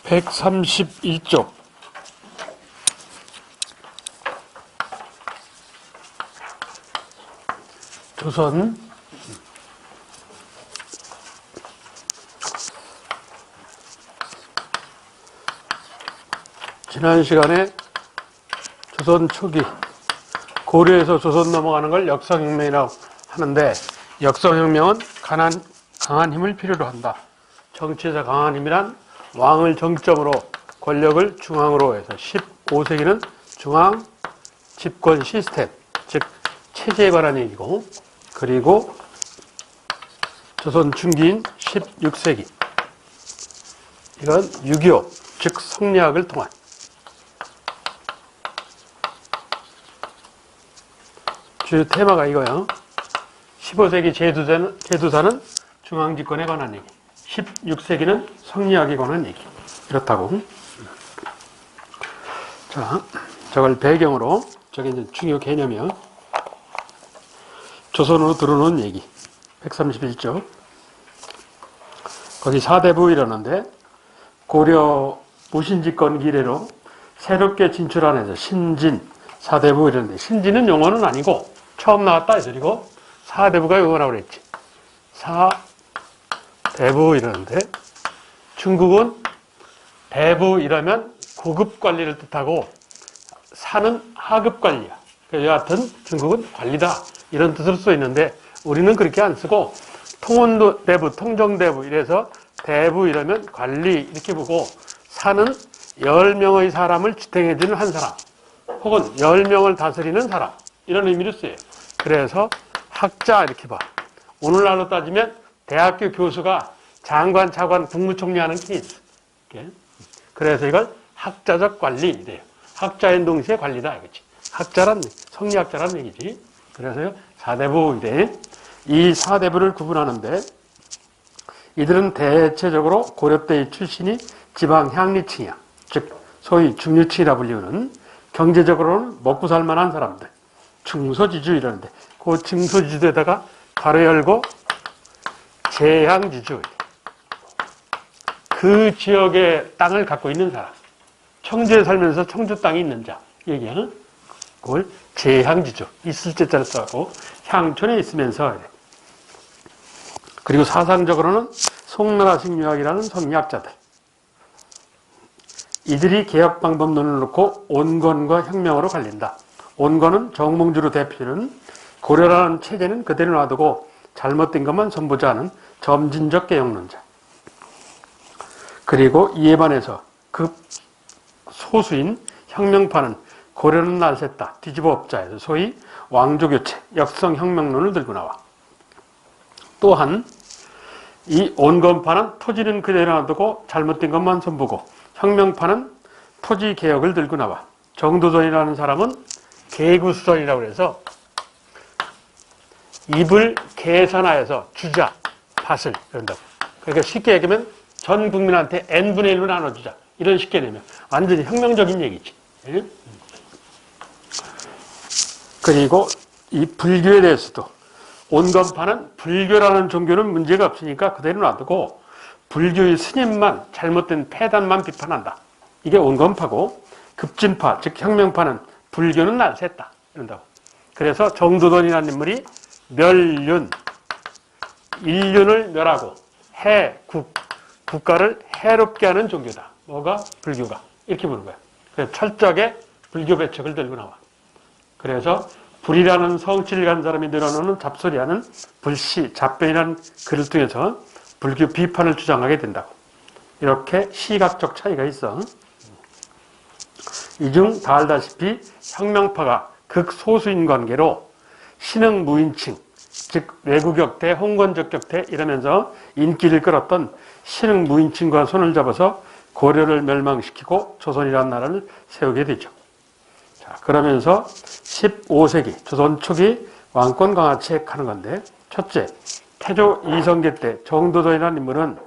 131쪽 조선 지난 시간에 조선 초기 고려에서 조선 넘어가는 걸 역성혁명이라고 하는데, 역성혁명은 강한 힘을 필요로 한다. 정치에서 강한 힘이란 왕을 정점으로 권력을 중앙으로 해서 15세기는 중앙 집권 시스템, 즉 체제에 관한 얘기고, 그리고 조선 중기인 16세기 이건 6.25, 즉 성리학을 통한 주요 테마가 이거예요. 15세기 제도사는 중앙집권에 관한 얘기, 16세기는 성리학에 관한 얘기. 이렇다고. 자, 저걸 배경으로, 저게 이제 중요 개념이요. 조선으로 들어오는 얘기. 131쪽. 거기 사대부 이러는데, 고려 무신집권 기례로 새롭게 진출한 해서 신진, 사대부 이러는데, 신진은 용어는 아니고, 처음 나왔다 해서 그리고 사대부가 용어라고 그랬지. 사대부 이러는데, 중국은 대부 이러면 고급 관리를 뜻하고, 사는 하급 관리야. 그래서 여하튼 중국은 관리다 이런 뜻으로 써 있는데, 우리는 그렇게 안 쓰고 통원대부, 통정대부 이래서 대부 이러면 관리 이렇게 보고, 사는 10명의 사람을 지탱해주는 한 사람 혹은 10명을 다스리는 사람 이런 의미로 쓰여요. 그래서 학자 이렇게 봐. 오늘날로 따지면 대학교 교수가 장관, 차관, 국무총리 하는 케이스. 이렇게. 그래서 이걸 학자적 관리 이래요. 학자인 동시에 관리다 이거지. 학자란, 성리학자라는 얘기지. 그래서 사대부 이래. 이 사대부를 구분하는데, 이들은 대체적으로 고려 때의 출신이 지방 향리층이야. 즉 소위 중류층이라 불리우는, 경제적으로는 먹고 살만한 사람들, 중소지주 이러는데, 그 중소지주에다가 가로 열고 제향지주, 그 지역의 땅을 갖고 있는 사람, 청주에 살면서 청주 땅이 있는 자 얘기야. 그걸 제향지주, 있을 때자를 써고 향촌에 있으면서 이래. 그리고 사상적으로는 송나라식 유학이라는 성리학자들, 이들이 개혁 방법론을 놓고 온건과 혁명으로 갈린다. 온건은 정몽주로 대표는 고려라는 체제는 그대로 놔두고 잘못된 것만 선보자는 점진적 개혁론자. 그리고 이에 반해서 그 소수인 혁명파는 고려는 날샜다, 뒤집어 엎자에서 소위 왕조교체, 역성혁명론을 들고 나와. 또한 이 온건파는 토지는 그대로 놔두고 잘못된 것만 선보고, 혁명파는 토지 개혁을 들고 나와. 정도전이라는 사람은 개구수전이라고 해서 입을 계산하여서 주자, 밭을 이런다고. 그러니까 쉽게 얘기하면 전 국민한테 n분의 1로 나눠주자 이런 식의 내면 완전히 혁명적인 얘기지. 그리고 이 불교에 대해서도 온건파는 불교라는 종교는 문제가 없으니까 그대로 놔두고 불교의 스님만 잘못된 폐단만 비판한다. 이게 온건파고, 급진파 즉 혁명파는 불교는 날샜다 이런다고. 그래서 정도돈이라는 인물이 멸륜, 인륜을 멸하고 국가를 해롭게 하는 종교다. 뭐가? 불교가. 이렇게 보는 거야. 그래서 철저하게 불교 배척을 들고 나와. 그래서 불이라는 성취를 간 사람이 늘어놓는 잡소리하는 불시, 잡변이라는 글을 통해서 불교 비판을 주장하게 된다고. 이렇게 시각적 차이가 있어. 이 중 다 알다시피 혁명파가 극소수인 관계로 신흥 무인층, 즉 외구격퇴, 홍건적격퇴 이러면서 인기를 끌었던 신흥 무인층과 손을 잡아서 고려를 멸망시키고 조선이라는 나라를 세우게 되죠. 자, 그러면서 15세기 조선 초기 왕권 강화책 하는 건데, 첫째, 태조 이성계 때 정도전이라는 인물은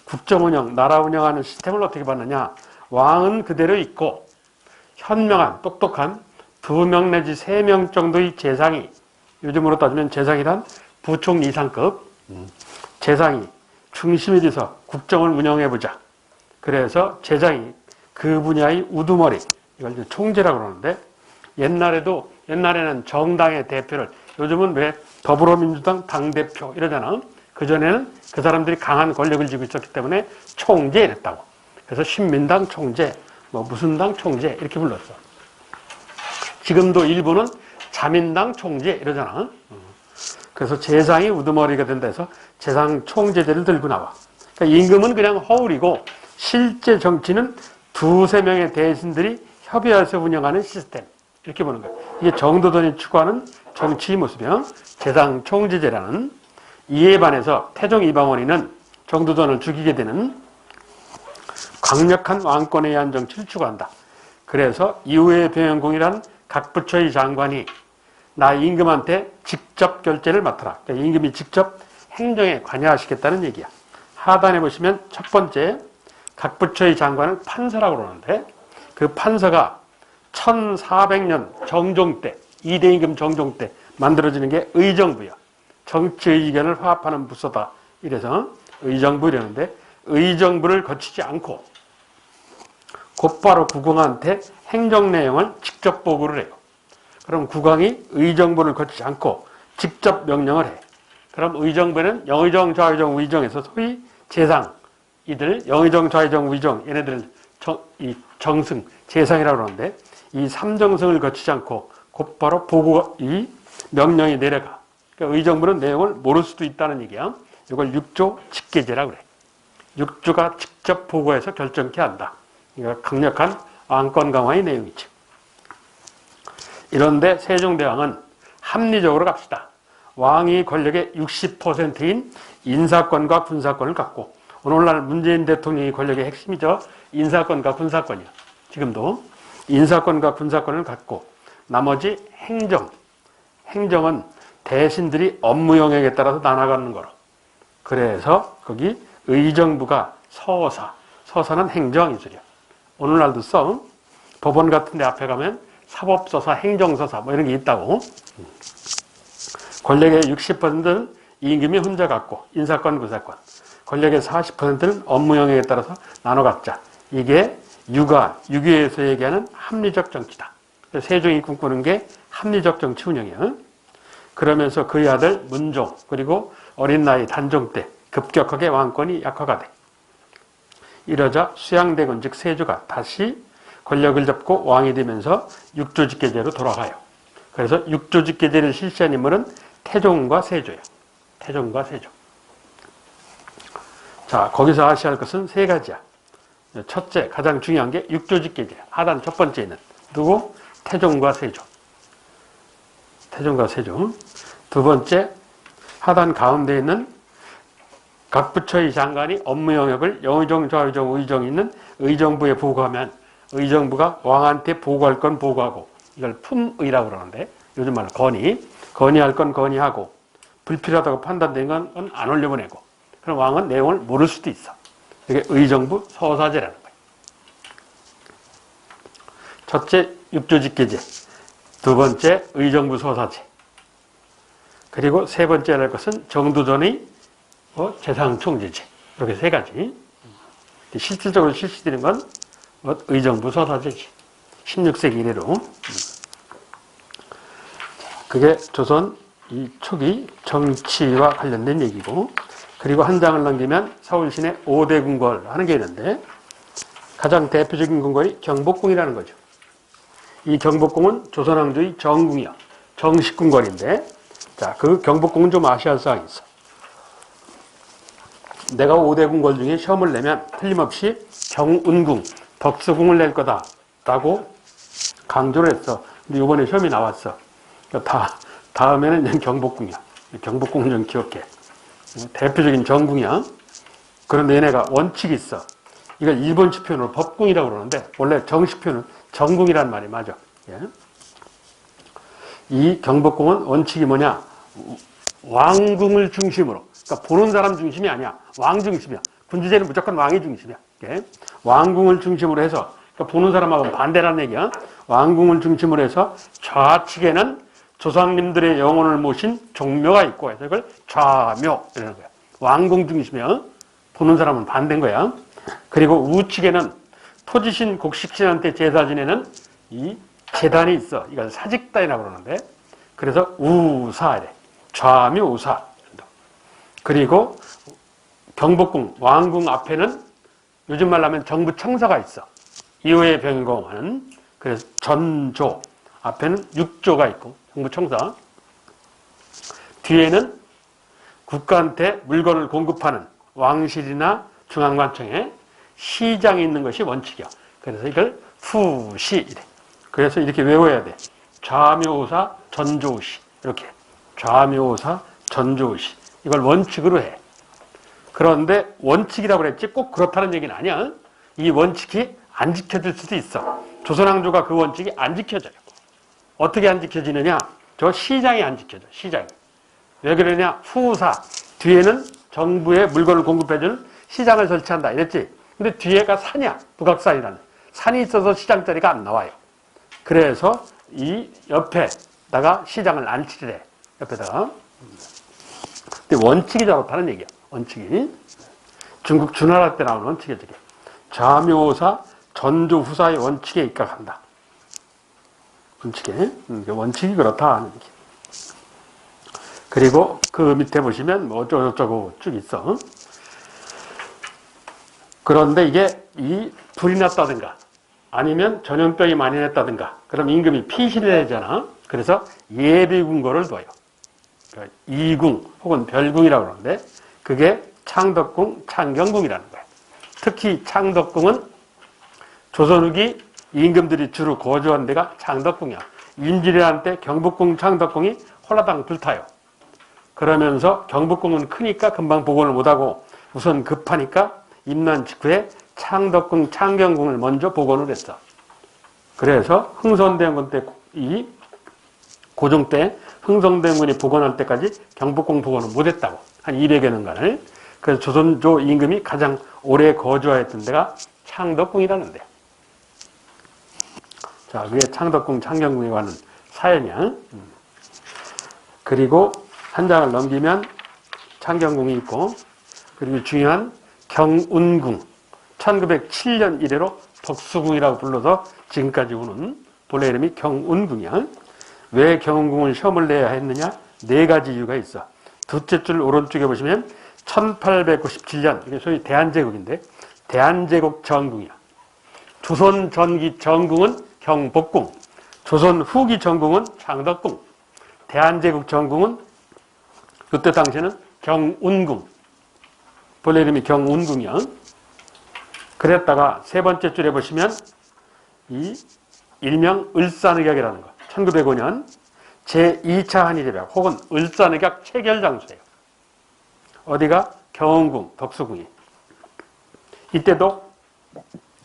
국정 운영, 나라 운영하는 시스템을 어떻게 봤느냐. 왕은 그대로 있고 현명한, 똑똑한 2명 내지 3명 정도의 재상이, 요즘으로 따지면 재상이란 부총리 이상급 재상이 중심이 돼서 국정을 운영해보자. 그래서 제장이 그 분야의 우두머리, 이걸 이제 총재라고 그러는데, 옛날에는 정당의 대표를, 요즘은 왜 더불어민주당 당대표 이러잖아. 그전에는 그 사람들이 강한 권력을 쥐고 있었기 때문에 총재 이랬다고. 그래서 신민당 총재, 뭐 무슨 당 총재 이렇게 불렀어. 지금도 일부는 자민당 총재 이러잖아. 그래서 재상이 우두머리가 된다 해서 재상 총재제를 들고 나와. 그러니까 임금은 그냥 허울이고 실제 정치는 두세 명의 대신들이 협의해서 운영하는 시스템. 이렇게 보는 거예요. 이게 정도전이 추구하는 정치의 모습이요. 재상 총재제라는. 이에 반해서 태종 이방원이는 정도전을 죽이게 되는 강력한 왕권에 의한 정치를 추구한다. 그래서 이후의 병영공이란 각 부처의 장관이 나 임금한테 직접 결제를 맡아라. 그러니까 임금이 직접 행정에 관여하시겠다는 얘기야. 하단에 보시면 첫 번째 각 부처의 장관을 판서라고 그러는데 그 판서가 1400년 정종 때, 이대 임금 정종 때 만들어지는 게 의정부야. 정치 의견을 화합하는 부서다. 이래서 의정부 이러는데 의정부를 거치지 않고 곧바로 국왕한테 행정 내용을 직접 보고를 해요. 그럼 국왕이 의정부를 거치지 않고 직접 명령을 해. 그럼 의정부는 영의정, 좌의정, 우의정에서 소위 재상, 이들 영의정, 좌의정, 우의정 얘네들 이 정승, 재상이라고 그러는데 이 삼정승을 거치지 않고 곧바로 보고 이 명령이 내려가. 그러니까 의정부는 내용을 모를 수도 있다는 얘기야. 이걸 육조 직계제라고 그래. 육조가 직접 보고해서 결정케 한다. 그러니까 강력한 왕권 강화의 내용이지. 이런데 세종대왕은 합리적으로 갑시다. 왕이 권력의 60%인 인사권과 군사권을 갖고 오늘날 문재인 대통령이 권력의 핵심이죠. 인사권과 군사권이야. 지금도 인사권과 군사권을 갖고 나머지 행정은 대신들이 업무 영역에 따라서 나눠가는 거로. 그래서 거기 의정부가 서사는 행정이죠. 오늘날도 써. 법원 같은 데 앞에 가면 사법서사, 행정서사 뭐 이런 게 있다고. 권력의 60%는 임금이 혼자 갖고 인사권, 군사권. 권력의 40%는 업무 영역에 따라서 나눠 갖자. 이게 유교에서 얘기하는 합리적 정치다. 세종이 꿈꾸는 게 합리적 정치 운영이야. 그러면서 그의 아들 문종 그리고 어린 나이 단종 때 급격하게 왕권이 약화가 돼. 이러자 수양대군 즉 세조가 다시 권력을 잡고 왕이 되면서 육조직계제로 돌아가요. 그래서 육조직계제를 실시한 인물은 태종과 세조예요. 태종과 세조. 자, 거기서 아셔야 할 것은 세 가지야. 첫째, 가장 중요한 게 육조직계제야. 하단 첫 번째는 누구? 태종과 세조. 태종과 세조. 두 번째, 하단 가운데 있는 각 부처의 장관이 업무 영역을 영의정, 좌의정, 우의정이 있는 의정부에 보고하면 의정부가 왕한테 보고할 건 보고하고 이걸 품의라고 그러는데 요즘 말로 건의할 건 건의하고 불필요하다고 판단된 건 안 올려보내고 그럼 왕은 내용을 모를 수도 있어. 이게 의정부 서사제라는 거예요. 첫째, 육조직계제. 두 번째, 의정부 서사제. 그리고 세 번째 할 것은 정도전의 재상총재제. 이렇게 세 가지. 실질적으로 실시되는 건 의정부 서사제지. 16세기 이래로. 그게 조선 이 초기 정치와 관련된 얘기고, 그리고 한 장을 넘기면 서울시내 5대 궁궐 하는 게 있는데, 가장 대표적인 궁궐이 경복궁이라는 거죠. 이 경복궁은 조선왕조의 정궁이요. 정식 궁궐인데, 자, 그 경복궁은 좀 아셔야 할 사항이 있어. 내가 5대 궁궐 중에 시험을 내면 틀림없이 경운궁, 덕수궁을 낼 거다라고 강조를 했어. 근데 이번에 시험이 나왔어. 다음에는 경복궁이야. 경복궁은 좀 기억해. 대표적인 정궁이야. 그런데 얘네가 원칙이 있어. 이걸 일본식 표현으로 법궁이라고 그러는데 원래 정식 표현은 정궁이란 말이 맞아. 예. 이 경복궁은 원칙이 뭐냐? 왕궁을 중심으로. 그러니까 보는 사람 중심이 아니야. 왕 중심이야. 군주제는 무조건 왕이 중심이야. 예. 왕궁을 중심으로 해서 그러니까 보는 사람하고는 반대라는 얘기야. 왕궁을 중심으로 해서 좌측에는 조상님들의 영혼을 모신 종묘가 있고 해서 이걸 좌묘 이라는 거야. 왕궁 중심이야. 보는 사람은 반대인 거야. 그리고 우측에는 토지신 곡식신한테 제사 지내는 이 제단이 있어. 이걸 사직단이라고 그러는데, 그래서 우사래. 좌묘우사. 그리고 경복궁, 왕궁 앞에는 요즘 말로 하면 정부 청사가 있어. 이후에 변공하는. 그래서 전조. 앞에는 육조가 있고, 정부 청사. 뒤에는 국가한테 물건을 공급하는 왕실이나 중앙관청에 시장이 있는 것이 원칙이야. 그래서 이걸 푸시이래. 그래서 이렇게 외워야 돼. 좌묘사, 전조시. 이렇게. 좌묘사, 전조시. 이걸 원칙으로 해. 그런데 원칙이라고 그랬지 꼭 그렇다는 얘기는 아니야. 이 원칙이 안 지켜질 수도 있어. 조선왕조가 그 원칙이 안 지켜져요. 어떻게 안 지켜지느냐? 저 시장이 안 지켜져. 시장이. 왜 그러냐? 후사. 뒤에는 정부에 물건을 공급해주는 시장을 설치한다. 이랬지. 근데 뒤에가 산이야. 북악산이라는. 산이 있어서 시장 자리가 안 나와요. 그래서 이 옆에다가 시장을 안 치래. 옆에다가. 근데 원칙이 잘못하는 얘기야. 원칙이. 중국 주나라 때 나오는 원칙이야. 저게. 좌묘사 전조후사의 원칙에 입각한다. 원칙에. 원칙이 그렇다 하는 얘기. 그리고 그 밑에 보시면 뭐 어쩌고저쩌고 쭉 있어. 그런데 이게 이 불이 났다든가 아니면 전염병이 많이 났다든가 그럼 임금이 피신을 하잖아. 그래서 예비궁궐을 둬요. 그러니까 이궁 혹은 별궁이라고 그러는데 그게 창덕궁, 창경궁이라는 거예요. 특히 창덕궁은 조선 후기 임금들이 주로 거주한 데가 창덕궁이야. 임진왜란 때 경복궁, 창덕궁이 홀라당 불타요. 그러면서 경복궁은 크니까 금방 복원을 못하고 우선 급하니까 임난 직후에 창덕궁, 창경궁을 먼저 복원을 했어. 그래서 흥선대원군 때, 이 고종 때 흥선대원군이 복원할 때까지 경복궁 복원을 못했다고. 한 200여 년간을. 그래서 조선조 임금이 가장 오래 거주하였던 데가 창덕궁이라는 데야. 자, 그게 창덕궁, 창경궁에 관한 사연이야. 그리고 한 장을 넘기면 창경궁이 있고, 그리고 중요한 경운궁. 1907년 이래로 덕수궁이라고 불러서 지금까지 오는 본래 이름이 경운궁이야. 왜 경운궁을 시험을 내야 했느냐? 4가지 이유가 있어. 둘째 줄 오른쪽에 보시면 1897년, 이게 소위 대한제국인데, 대한제국 전궁이야. 조선 전기 전궁은 경복궁, 조선 후기 전궁은 창덕궁, 대한제국 전궁은 그때 당시에는 경운궁. 본래 이름이 경운궁이야. 그랬다가 세 번째 줄에 보시면 이 일명 을산의각이라는 거. 1905년 제2차 한일협약 혹은 을산의각 체결 장소예요. 어디가? 경운궁, 덕수궁이. 이때도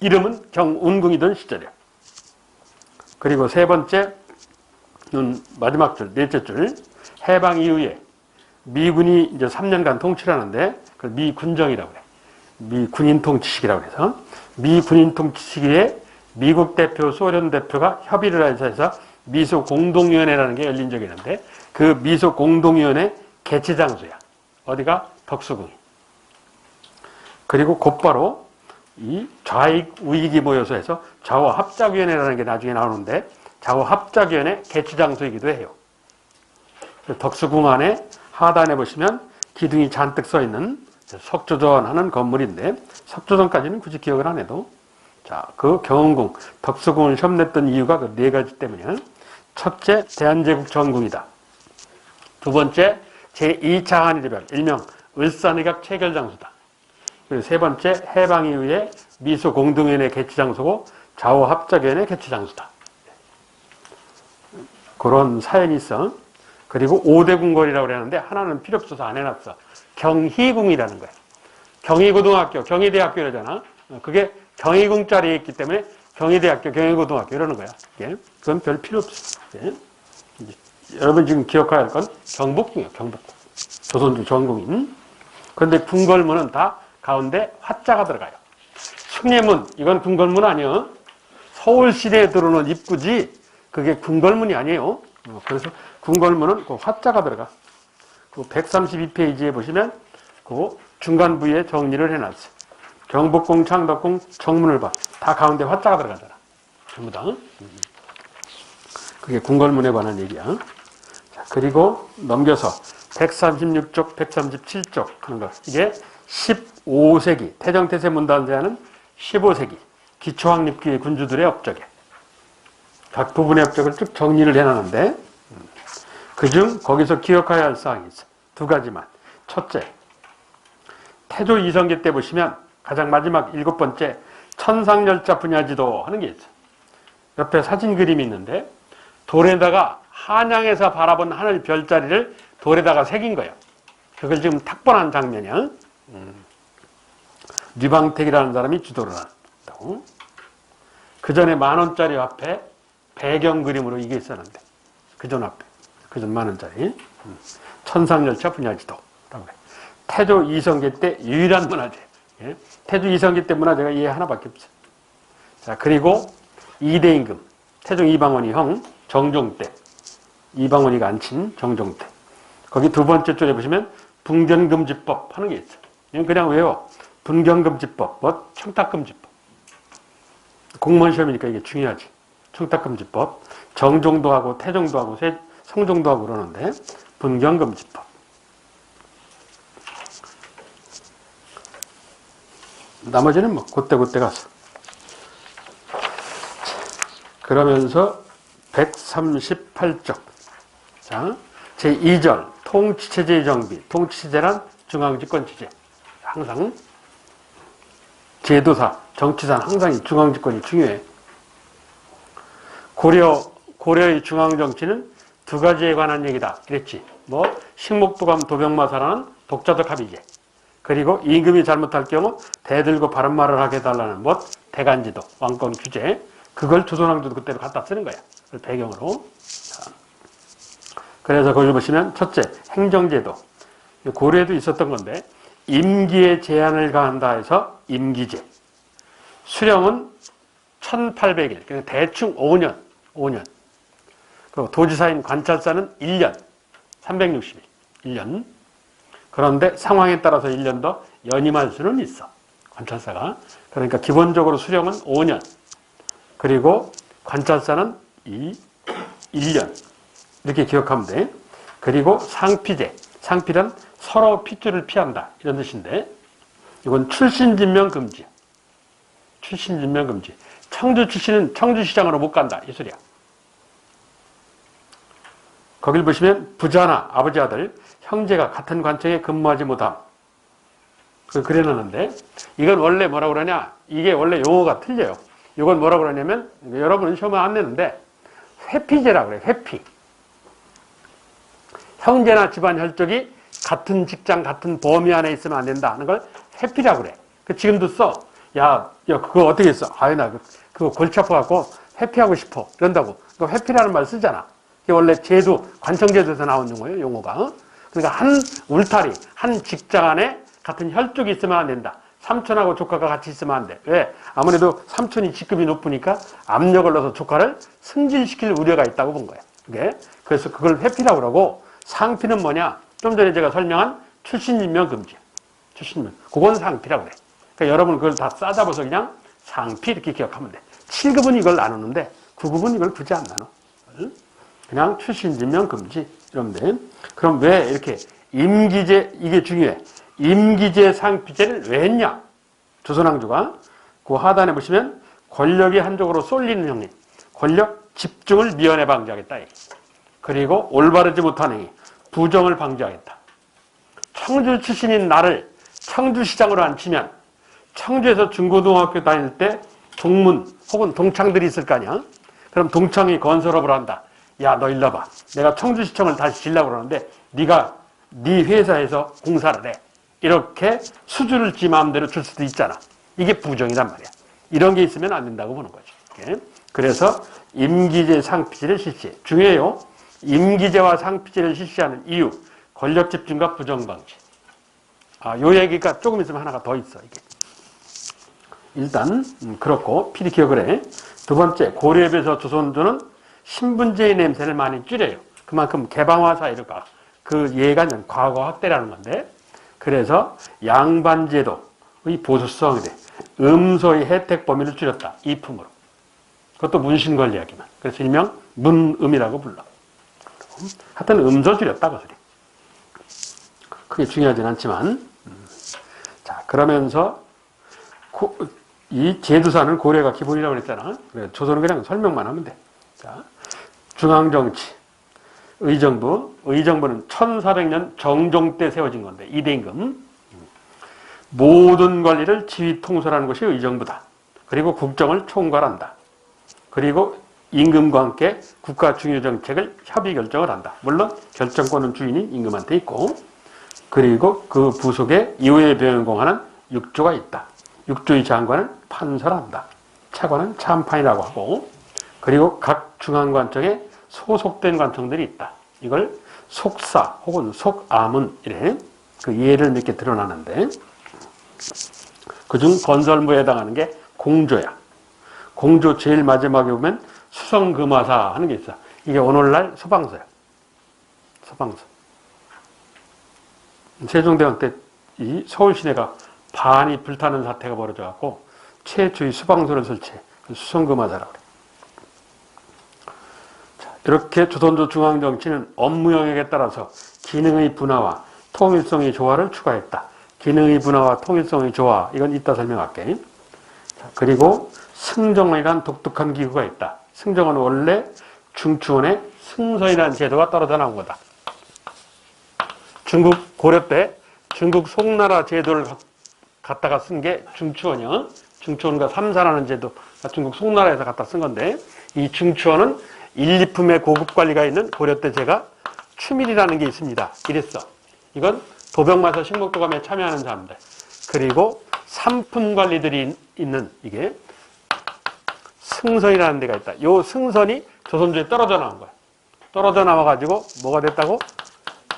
이름은 경운궁이던 시절이야. 그리고 세 번째, 마지막 줄, 넷째 줄, 해방 이후에 미군이 이제 3년간 통치를 하는데 그걸 미군정이라고 그래. 미군인 통치 시기라고 해서 미군인 통치 시기에 미국 대표, 소련 대표가 협의를 해서 미소 공동위원회라는 게 열린 적이 있는데 그 미소 공동위원회 개최 장소야. 어디가? 덕수궁이. 그리고 곧바로 이 좌익 우익이 모여서 해서 좌우합작위원회라는 게 나중에 나오는데 좌우합작위원회 개최 장소이기도 해요. 덕수궁 안에 하단에 보시면 기둥이 잔뜩 써 있는 석조전 하는 건물인데 석조전까지는 굳이 기억을 안 해도 자, 그 경운궁, 덕수궁을 시험 냈던 이유가 그 4가지 때문이야. 첫째, 대한제국 전궁이다. 두 번째, 제2차 한일협약, 일명 을산의각 체결 장소다. 그리고 세 번째, 해방 이후에 미소 공동위원회 개최 장소고 좌우합작위원회 개최 장소다. 그런 사연이 있어. 그리고 5대 궁궐이라고 그러는데 하나는 필요 없어서 안 해놨어. 경희궁이라는 거야. 경희고등학교, 경희대학교 이러잖아. 그게 경희궁자리에 있기 때문에 경희대학교, 경희고등학교 이러는 거야. 그건 별 필요 없어. 여러분 지금 기억해야 할 건 경복궁이야, 경복궁. 조선조 전궁인. 그런데 궁궐문은 다 가운데 화자가 들어가요. 숭례문, 이건 궁궐문 아니에요. 서울시내에 들어오는 입구지 그게 궁궐문이 아니에요. 그래서 궁궐문은 그 화자가 들어가. 그 132페이지에 보시면 그 중간 부위에 정리를 해놨어요. 경복궁, 창덕궁, 정문을 봐. 다 가운데 화자가 들어가잖아. 전부 다. 그게 궁궐문에 관한 얘기야. 자, 그리고 넘겨서 136쪽, 137쪽 하는 거. 이게 15세기, 태정태세 문단제하는 15세기 기초학립기의 군주들의 업적에 각 부분의 업적을 쭉 정리를 해놨는데 그중 거기서 기억해야 할 사항이 있어. 두 가지만. 첫째, 태조 이성계 때 보시면 가장 마지막 7번째 천상열차 분야지도 하는 게 있어. 옆에 사진 그림이 있는데 돌에다가 한양에서 바라본 하늘 별자리를 돌에다가 새긴 거예요. 그걸 지금 탁본한 장면이야. 류방택이라는 사람이 주도를 한다고. 그 전에 10,000원짜리 화폐 배경 그림으로 이게 있었는데 그전 화폐, 그전 10,000원짜리 천상열차 분야지도라고 해. 태조 이성계 때 유일한 문화재. 예? 태조 이성계 때 문화재가 얘 하나밖에 없어. 자, 그리고 이대임금, 태종 이방원이 형 정종 때, 이방원이가 앉힌 정종 때. 거기 두 번째 쪽에 보시면 분견금지법 하는 게 있어. 이건 그냥 외워. 분견금지법, 뭐 청탁금지법. 공무원 시험이니까 이게 중요하지. 청탁금지법. 정종도 하고 태종도 하고 성종도 하고 그러는데 분견금지법. 나머지는 뭐 그때 가서. 그러면서 138쪽. 자, 제2절 통치체제의 정비. 통치체제란 중앙집권체제. 항상 제도사, 정치사는 항상 중앙집권이 중요해. 고려의 중앙정치는 두 가지에 관한 얘기다. 그랬지. 뭐 식목도감 도병마사라는 독자적 합의제. 그리고 임금이 잘못할 경우 대들고 바른 말을 하게 해달라는 뭐 대간지도, 왕권 규제. 그걸 조선왕조도 그때로 갖다 쓰는 거야. 배경으로. 자. 그래서 거기 보시면 첫째, 행정제도. 고려에도 있었던 건데 임기에 제한을 가한다 해서 임기제. 수령은 1800일, 그러니까 대충 5년. 그리고 도지사인 관찰사는 1년, 360일, 1년. 그런데 상황에 따라서 1년 더 연임할 수는 있어. 관찰사가. 그러니까 기본적으로 수령은 5년. 그리고 관찰사는 1년. 이렇게 기억하면 돼. 그리고 상피제. 상피란 서로 핏줄을 피한다. 이런 뜻인데 이건 출신진명 금지. 출신진명 금지. 청주 출신은 청주시장으로 못 간다. 이 소리야. 거길 보시면 부자나 아버지 아들, 형제가 같은 관청에 근무하지 못함. 그걸 그려놨는데 이건 원래 뭐라고 그러냐. 이게 원래 용어가 틀려요. 이건 뭐라고 그러냐면 여러분은 시험을 안 내는데 회피제라고 그래요. 회피. 형제나 집안 혈족이 같은 직장, 같은 범위 안에 있으면 안 된다 하는 걸 회피라고 그래. 지금도 써. 야, 그거 어떻게 써? 나 그거 골치 아파갖고 회피하고 싶어. 이런다고. 그 회피라는 말 쓰잖아. 이게 원래 제도, 관청제도에서 나온 용어예요, 용어가. 그러니까 한 울타리, 한 직장 안에 같은 혈족이 있으면 안 된다. 삼촌하고 조카가 같이 있으면 안 돼. 왜? 아무래도 삼촌이 직급이 높으니까 압력을 넣어서 조카를 승진시킬 우려가 있다고 본 거야. 그래서 그걸 회피라고 그러고 상피는 뭐냐? 좀 전에 제가 설명한 출신인명 금지. 출신인명. 그건 상피라고 그래. 그러니까 여러분 그걸 다 싸잡아서 그냥 상피 이렇게 기억하면 돼. 7급은 이걸 나누는데 9급은 이걸 굳이 안 나눠. 그냥 출신인명 금지. 이러면 돼. 그럼 왜 이렇게 임기제, 이게 중요해. 임기제 상피제를 왜 했냐? 조선왕조가 그 하단에 보시면 권력이 한쪽으로 쏠리는 형님, 권력 집중을 미연에 방지하겠다. 그리고 올바르지 못한 행위, 부정을 방지하겠다. 청주 출신인 나를 청주시장으로 앉히면 청주에서 중고등학교 다닐 때 동문 혹은 동창들이 있을 거 아니야? 그럼 동창이 건설업을 한다. 야, 너 일로 와봐. 내가 청주시청을 다시 지려고 그러는데 네가 네 회사에서 공사를 해. 이렇게 수주를 지 마음대로 줄 수도 있잖아. 이게 부정이란 말이야. 이런 게 있으면 안 된다고 보는 거지. 그래서 임기제 상피제를 실시해. 중요해요. 임기제와 상피제를 실시하는 이유. 권력 집중과 부정 방지. 요 얘기가 조금 있으면 하나가 더 있어. 이게. 일단 그렇고 필히 기억을 해. 두 번째, 고려에 비해서 조선조는 신분제의 냄새를 많이 줄여요. 그만큼 개방화 사회를가. 그 예가 과거 확대라는 건데. 그래서 양반제도, 보수성에 대해 음소의 혜택 범위를 줄였다. 이품으로. 그것도 문신관리하기만. 그래서 일명 문음이라고 불러. 하여튼 음소 줄였다 그 소리. 크게 중요하진 않지만. 자, 그러면서 이 제도사는 고려가 기본이라고 그랬잖아. 그래, 조선은 그냥 설명만 하면 돼. 자, 중앙정치, 의정부. 의정부는 1400년 정종 때 세워진 건데 2대 임금. 모든 관리를 지휘 통솔하는 것이 의정부다. 그리고 국정을 총괄한다. 그리고 임금과 함께 국가 중요 정책을 협의 결정을 한다. 물론 결정권은 주인인 임금한테 있고, 그리고 그 부속에 이후에 변공하는 육조가 있다. 육조의 장관은 판서를 한다. 차관은 참판이라고 하고, 그리고 각 중앙관청에 소속된 관청들이 있다. 이걸 속사 혹은 속아문 이래 그 예를 몇 개 드러나는데, 그중 건설부에 해당하는 게 공조야. 공조 제일 마지막에 보면 수성금화사 하는 게 있어. 이게 오늘날 소방서야. 소방서. 세종대왕 때 이 서울 시내가 반이 불타는 사태가 벌어져갖고 최초의 수방서를 설치해. 수성금화사라고 그래. 자, 이렇게 조선조 중앙정치는 업무 영역에 따라서 기능의 분화와 통일성의 조화를 추가했다. 기능의 분화와 통일성의 조화, 이건 이따 설명할게. 자, 그리고 승정원이라는 독특한 기구가 있다. 승정원은 원래 중추원에 승선이라는 제도가 떨어져 나온 거다. 중국 고려 때 중국 송나라 제도를 갖다가 쓴 게 중추원이요. 중추원과 삼사라는 제도가 중국 송나라에서 갖다 쓴 건데, 이 중추원은 1, 2품의 고급 관리가 있는 고려 때 제가 추밀이라는 게 있습니다. 이랬어. 이건 도병마사 식목도감에 참여하는 사람들. 그리고 3품 관리들이 있는 이게 승선이라는 데가 있다. 요 승선이 조선조에 떨어져 나온 거야. 떨어져 나와가지고 뭐가 됐다고?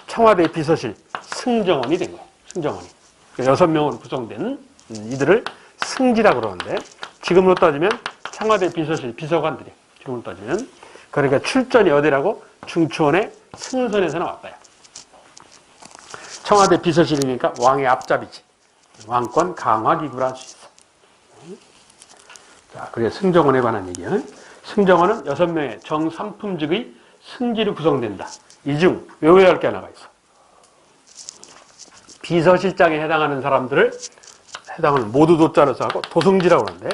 청와대 비서실 승정원이 된 거야. 승정원이. 6명으로 구성된 이들을 승지라고 그러는데, 지금으로 따지면 청와대 비서실 비서관들이야. 지금으로 따지면. 그러니까 출전이 어디라고? 중추원의 승선에서 나왔다요. 청와대 비서실이니까 왕의 앞잡이지. 왕권 강화 기구라 할 수 있어. 자, 그게 승정원에 관한 얘기야. 승정원은 6명의 정삼품직의 승지로 구성된다. 이 중 외워야 할 게 하나가 있어. 비서실장에 해당하는 사람들을 모두 도자로 써서 도승지라고 하는데,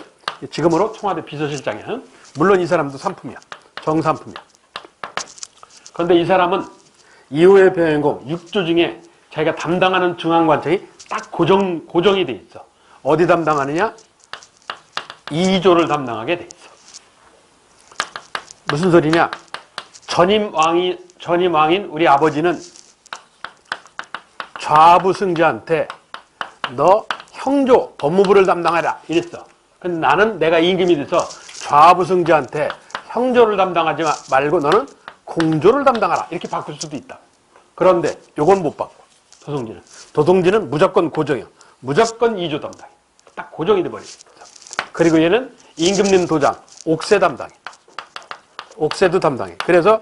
지금으로 청와대 비서실장이야. 물론 이 사람도 삼품이야. 정삼품이야. 그런데 이 사람은 이후의 변공 6조 중에 자기가 담당하는 중앙관청이 딱 고정이 돼 있어. 어디 담당하느냐? 2조를 담당하게 돼 있어. 무슨 소리냐? 전임 왕인 우리 아버지는 좌부승지한테 너 형조 법무부를 담당하라 이랬어. 근데 나는 내가 임금이 돼서 좌부승지한테 형조를 담당하지 말고 너는 공조를 담당하라 이렇게 바꿀 수도 있다. 그런데 요건 못 바꿔. 도승지는 무조건 고정이야. 무조건 2조 담당해. 딱 고정이 돼버렸어. 그리고 얘는 임금님 도장 옥세 담당해. 옥세도 담당해. 그래서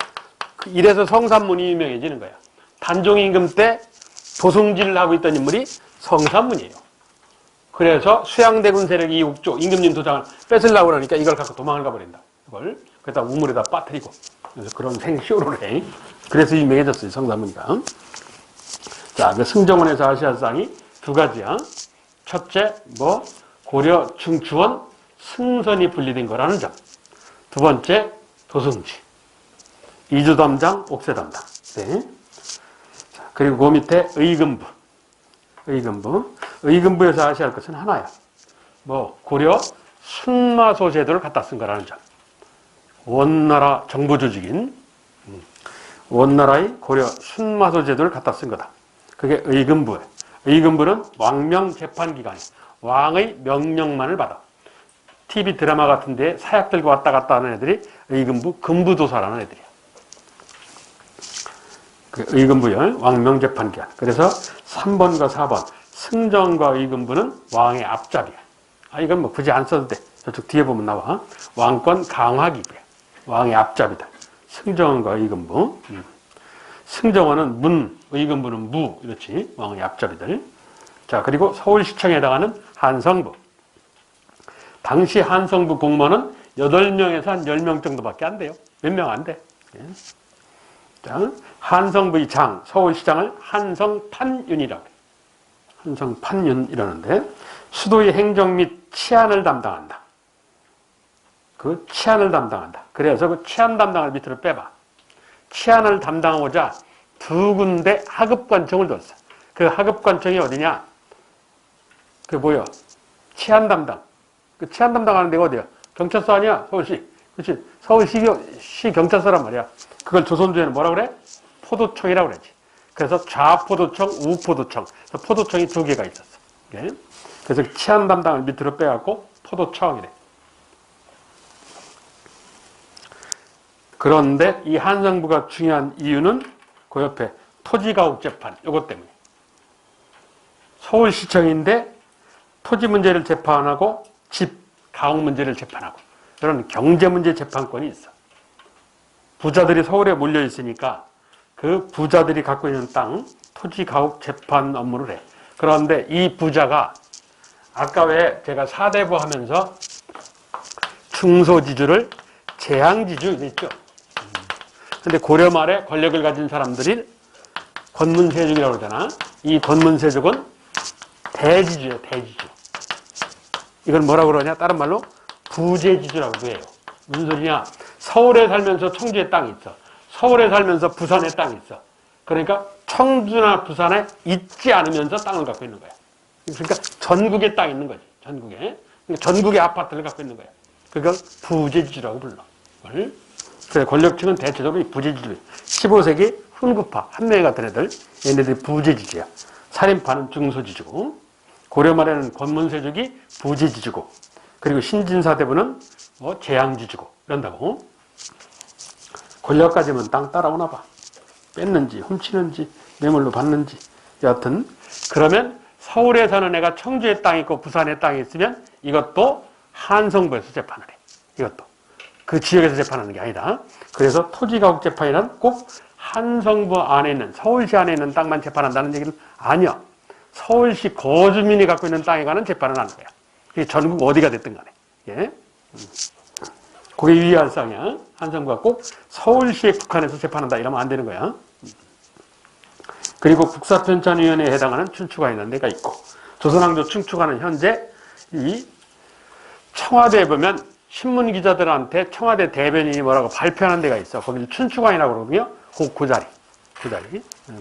이래서 성산문이 유명해지는 거야. 단종임금 때 도승지를 하고 있던 인물이 성산문이에요. 그래서 수양대군 세력이 이 옥조 임금님 도장을 뺏으려고 그러니까 이걸 갖고 도망을 가버린다. 이걸 그래다 우물에다 빠뜨리고. 그래서 그런 생쇼를 해. 그래서 유명해졌어요, 성산문이가. 자, 그 승정원에서 아시아상이 두 가지야. 첫째, 고려 중추원 승선이 분리된 거라는 점. 두 번째, 도승지. 2조 담당, 옥세 담당. 네. 자, 그리고 그 밑에 의금부. 의금부에서 아셔야 할 것은 하나야. 고려 순마소 제도를 갖다 쓴 거라는 점. 원나라 정부 조직인 원나라의 고려 순마소 제도를 갖다 쓴 거다. 그게 의금부예요. 의금부는 왕명 재판기관이에요. 왕의 명령만을 받아. TV 드라마 같은 데 사약 들고 왔다 갔다 하는 애들이 의금부 금부도사라는 애들이야. 그 의금부요. 왕명 재판기관. 그래서 3번과 4번 승정과 의금부는 왕의 앞잡이야. 이건 굳이 안 써도 돼. 저쪽 뒤에 보면 나와. 왕권 강화기구야. 왕의 앞잡이다. 승정원과 의금부. 승정원은 문, 의금부는 무, 이렇지. 왕의 앞잡이들. 자, 그리고 서울시청에 해당하는 한성부. 당시 한성부 공무원은 8명에서 한 10명 정도밖에 안 돼요. 몇 명 안 돼. 예. 자, 한성부의 장, 서울시장을 한성판윤이라고 해요. 한성판윤 이러는데 수도의 행정 및 치안을 담당한다. 그 치안을 담당한다. 그래서 그 치안 담당을 밑으로 빼봐. 치안을 담당하고자 2군데 하급관청을 뒀어. 그 하급관청이 어디냐? 그 뭐야? 치안 담당. 그 치안 담당하는 데가 어디야? 경찰서 아니야? 서울시. 그렇지? 서울시 경찰서란 말이야. 그걸 조선조에는 뭐라 그래? 포도청이라고 그러지. 그래서 좌포도청, 우포도청. 포도청이 2개가 있었어. 네? 그래서 치안 담당을 밑으로 빼갖고 포도청이래. 그런데 이 한성부가 중요한 이유는 그 옆에 토지가옥재판, 요것 때문에. 서울시청인데 토지 문제를 재판하고 집, 가옥 문제를 재판하고 이런 경제문제 재판권이 있어. 부자들이 서울에 몰려 있으니까 그 부자들이 갖고 있는 땅, 토지 가옥 재판 업무를 해. 그런데 이 부자가 아까 왜 제가 사대부 하면서 충소지주를 재앙지주 이랬죠. 근데 고려 말에 권력을 가진 사람들이 권문세족이라고 그러잖아. 이 권문세족은 대지주예요, 대지주. 이걸 뭐라고 그러냐? 다른 말로 부재지주라고도 해요. 무슨 소리냐? 서울에 살면서 청주에 땅이 있어. 서울에 살면서 부산에 땅이 있어. 그러니까 청주나 부산에 있지 않으면서 땅을 갖고 있는 거야. 그러니까 전국에 땅이 있는 거지. 전국에. 그러니까 전국의 아파트를 갖고 있는 거야. 그걸 부재지주라고 불러. 그래서 권력층은 대체적으로 부재지주. 15세기 훈구파, 한명회 같은 애들, 얘네들이 부재지주야. 살인파는 중소지주고, 고려 말에는 권문세족이 부재지주고, 그리고 신진사대부는 뭐 재앙지주고, 이런다고. 권력 가지면 땅 따라오나 봐. 뺐는지, 훔치는지, 매물로 받는지. 여하튼, 그러면 서울에 사는 애가 청주에 땅이 있고 부산에 땅이 있으면 이것도 한성부에서 재판을 해. 이것도. 그 지역에서 재판하는 게 아니다. 그래서 토지가옥재판이란 꼭 한성부 안에 있는, 서울시 안에 있는 땅만 재판한다는 얘기는 아니야. 서울시 거주민이 갖고 있는 땅에 관한 재판은 하는 거야. 그게 전국 어디가 됐든 간에. 예? 그게 유의할 사항이야. 한성부가 꼭 서울시에 국한해서 재판한다 이러면 안 되는 거야. 그리고 국사편찬위원회에 해당하는 춘추가 있는 데가 있고, 조선왕조 춘추관은 현재 이 청와대에 보면 신문 기자들한테 청와대 대변인이 뭐라고 발표하는 데가 있어. 거기를 춘추관이라고 그러거든요.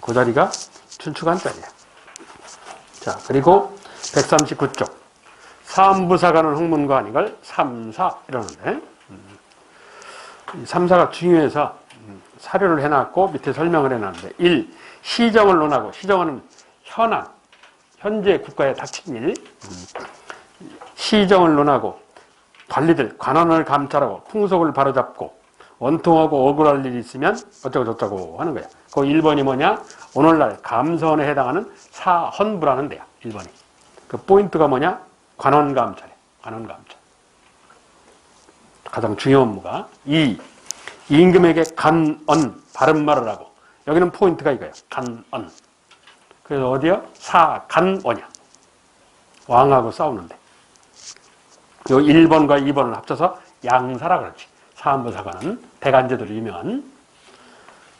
그 자리가 춘추관 자리야. 자, 그리고 139쪽. 사암부사관은 홍문관 이걸 3사 이러는데, 3사가 중요해서 사료를 해놨고 밑에 설명을 해놨는데, 1. 시정을 논하고, 시정은 현안, 현재 국가에 닥친 일, 시정을 논하고 관리들, 관원을 감찰하고 풍속을 바로잡고 원통하고 억울할 일이 있으면 어쩌고 저쩌고 하는 거야. 그 1번이 뭐냐? 오늘날 감사원에 해당하는 사헌부라는 데야. 1번이. 그 포인트가 뭐냐? 관원 감찰이야. 관원 감찰. 가장 중요한 업무가. 2. 임금에게 간언, 바른 말을 하고. 여기는 포인트가 이거야. 간언. 그래서 어디야? 사간언이야. 왕하고 싸우는데. 요 1번과 2번을 합쳐서 양사라고 그러지. 사암부사관은 대간제도로 유명한.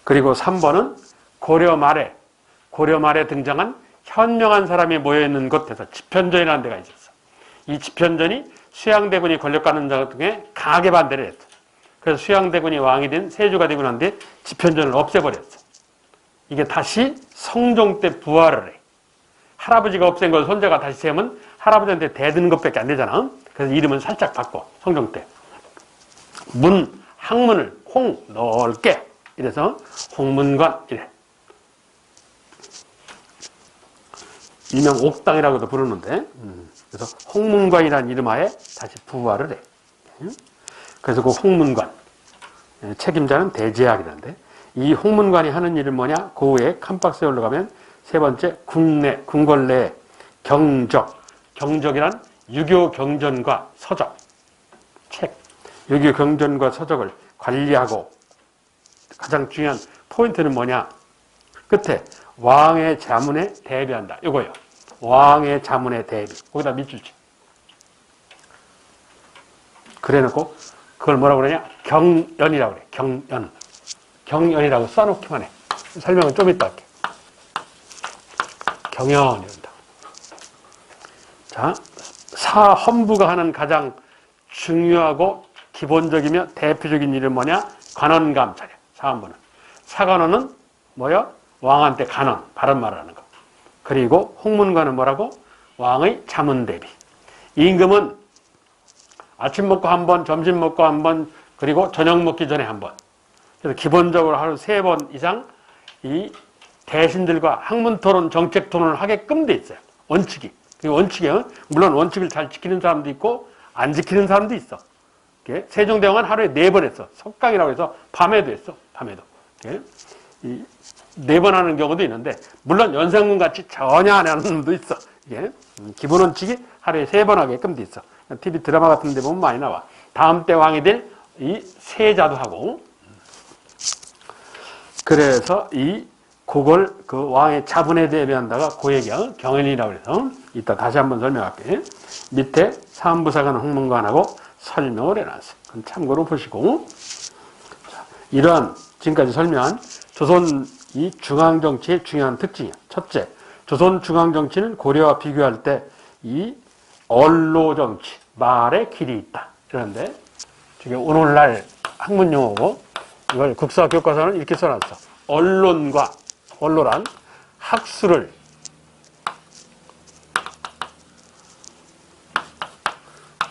그리고 3번은 고려 말에 등장한 현명한 사람이 모여있는 곳에서 집현전이라는 데가 있었어. 이 집현전이 수양대군이 권력 갖는 자 중에 강하게 반대를 했어. 그래서 수양대군이 왕이 된 세조가 되고 난 뒤에 집현전을 없애버렸어. 이게 다시 성종 때 부활을 해. 할아버지가 없앤 걸 손자가 다시 세우면 할아버지한테 대드는 것밖에 안 되잖아. 그래서 이름은 살짝 바꿔. 성종 때. 학문을 넓게. 이래서 홍문관 이래. 일명 옥당이라고도 부르는데, 그래서 홍문관이라는 이름하에 다시 부활을 해. 그래서 그 홍문관 책임자는 대제학이라는데, 이 홍문관이 하는 일은 뭐냐? 그 후에 칸박스에 올라가면 세 번째 궁궐 내 경적이란 유교 경전과 서적 책, 유교 경전과 서적을 관리하고, 가장 중요한 포인트는 뭐냐? 끝에 왕의 자문에 대비한다. 이거예요. 왕의 자문에 대비. 거기다 밑줄치. 그래 놓고 그걸 뭐라고 그러냐? 경연이라고 그래. 경연. 경연이라고 써놓기만 해. 설명은 좀 이따 할게. 경연 이런다. 자, 사헌부가 하는 가장 중요하고 기본적이며 대표적인 일은 뭐냐? 관원감찰이야. 사헌부는. 사관원은 뭐야? 왕한테 간원, 바른 말을 하는 거. 그리고 홍문관은 뭐라고? 왕의 자문 대비. 임금은 아침 먹고 한 번, 점심 먹고 한 번, 그리고 저녁 먹기 전에 한 번. 그래서 기본적으로 하루 3번 이상 이 대신들과 학문토론, 정책토론을 하게끔 돼 있어요. 원칙이. 그 원칙이요. 물론 원칙을 잘 지키는 사람도 있고 안 지키는 사람도 있어. 세종대왕은 하루에 4번 했어. 석강이라고 해서 밤에도 했어. 밤에도. 4번 하는 경우도 있는데 물론 연산군 같이 전혀 안 하는 놈도 있어. 기본 원칙이 하루에 3번 하게끔 돼 있어. TV 드라마 같은 데 보면 많이 나와. 다음 때 왕이 될 이 세자도 하고. 그래서 그걸 그 왕의 자분에 대비한다가 그 얘기야. 경연이라고 해서 이따 다시 한번 설명할게. 밑에 사헌부사관 홍문관하고 설명을 해놨어요. 그럼 참고로 보시고. 이러한 지금까지 설명한 조선 이 중앙정치의 중요한 특징이야. 첫째, 조선 중앙정치는 고려와 비교할 때 이 언로정치, 말에 길이 있다. 그런데 저게 오늘날 학문용어고 이걸 국사 교과서는 이렇게 써놨어. 언로란 학술을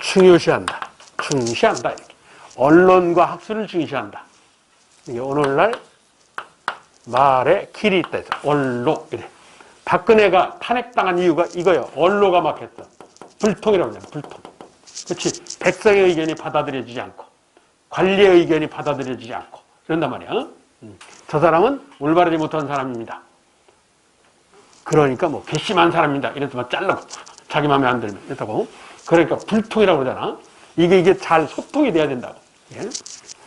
중시한다. 이렇게. 언론과 학술을 중시한다. 이게 오늘날 말에 길이 있다 해서 언로 이래. 박근혜가 탄핵당한 이유가 이거예요. 언로가 막혔다. 불통이라고 그러잖아. 불통. 그렇지. 백성의 의견이 받아들여지지 않고 관리의 의견이 받아들여지지 않고 그런단 말이야. 저 사람은 올바르지 못한 사람입니다. 그러니까 뭐 괘씸한 사람입니다. 이래서 잘라고 자기 마음에 안 들면 이렇다고. 그러니까 불통이라고 그러잖아. 이게 잘 소통이 돼야 된다고.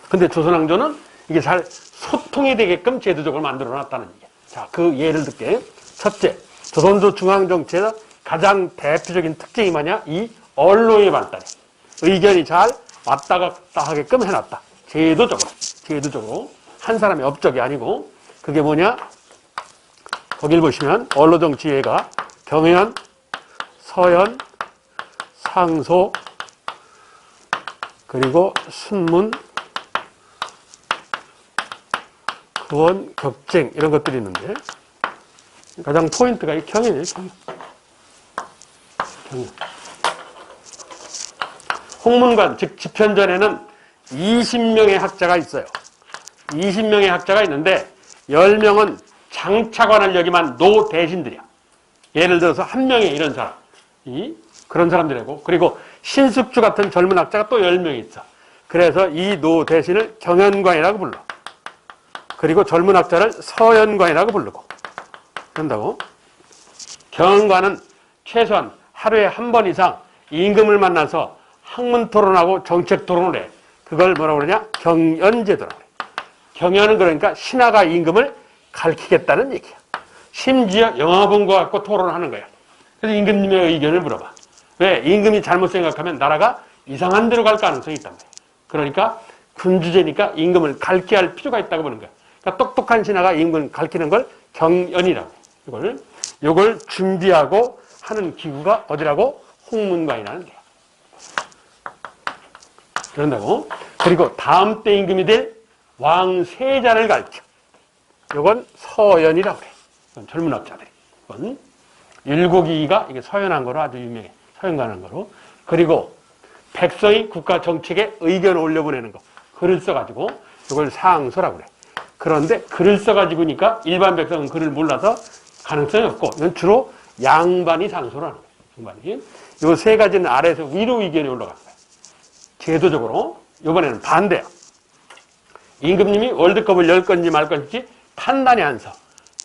근데 조선왕조는 이게 잘 소통이 되게끔 제도적으로 만들어 놨다는 얘기야. 자, 그 예를 들게. 첫째, 조선조 중앙정치에서 가장 대표적인 특징이 뭐냐? 이 언론의 발달이야. 의견이 잘 왔다 갔다 하게끔 해놨다. 제도적으로. 한 사람의 업적이 아니고. 그게 뭐냐? 거길 보시면 언로정치예가 경연, 서연, 상소, 그리고 순문, 구원, 격쟁 이런 것들이 있는데 가장 포인트가 이 경연이에요. 경연. 홍문관, 즉 집현전에는 20명의 학자가 있어요. 20명의 학자가 있는데 10명은 장차관을 역임한 노대신들이야. 예를 들어서 한 명의 이런 사람, 그런 사람들이고, 그리고 신숙주 같은 젊은 학자가 또 10명이 있어. 그래서 이 노대신을 경연관이라고 불러. 그리고 젊은 학자를 서연관이라고 부르고 그런다고. 경연관은 최소한 하루에 한 번 이상 임금을 만나서 학문토론하고 정책토론을 해. 그걸 뭐라고 그러냐? 경연제도라고 그래. 경연은 그러니까 신하가 임금을 가르치겠다는 얘기야. 심지어 영화본과 갖고 토론하는 거야. 그래서 임금님의 의견을 물어봐. 왜? 임금이 잘못 생각하면 나라가 이상한 데로 갈 가능성이 있단 말이야. 그러니까 군주제니까 임금을 가르쳐야 할 필요가 있다고 보는 거야. 그러니까 똑똑한 신하가 임금을 가르치는 걸 경연이라고 해. 이걸 준비하고 하는 기구가 어디라고? 홍문관이라는 거야. 그런다고. 그리고 다음 때 임금이 될 왕세자를 가르쳐. 이건 서연이라고 그래. 이건 젊은 학자들이. 이건 율곡이가 이게 서연한 거로 아주 유명해. 서연관한 거로. 그리고 백성이 국가 정책에 의견을 올려보내는 거. 글을 써가지고 이걸 상소라고 그래. 그런데 글을 써가지고니까 일반 백성은 글을 몰라서 가능성이 없고 이건 주로 양반이 상소를 하는 거예요. 양반이. 이 세 가지는 아래에서 위로 의견이 올라갔어요. 제도적으로. 이번에는 반대야. 임금님이 월드컵을 열 건지 말 건지 판단이 안 서.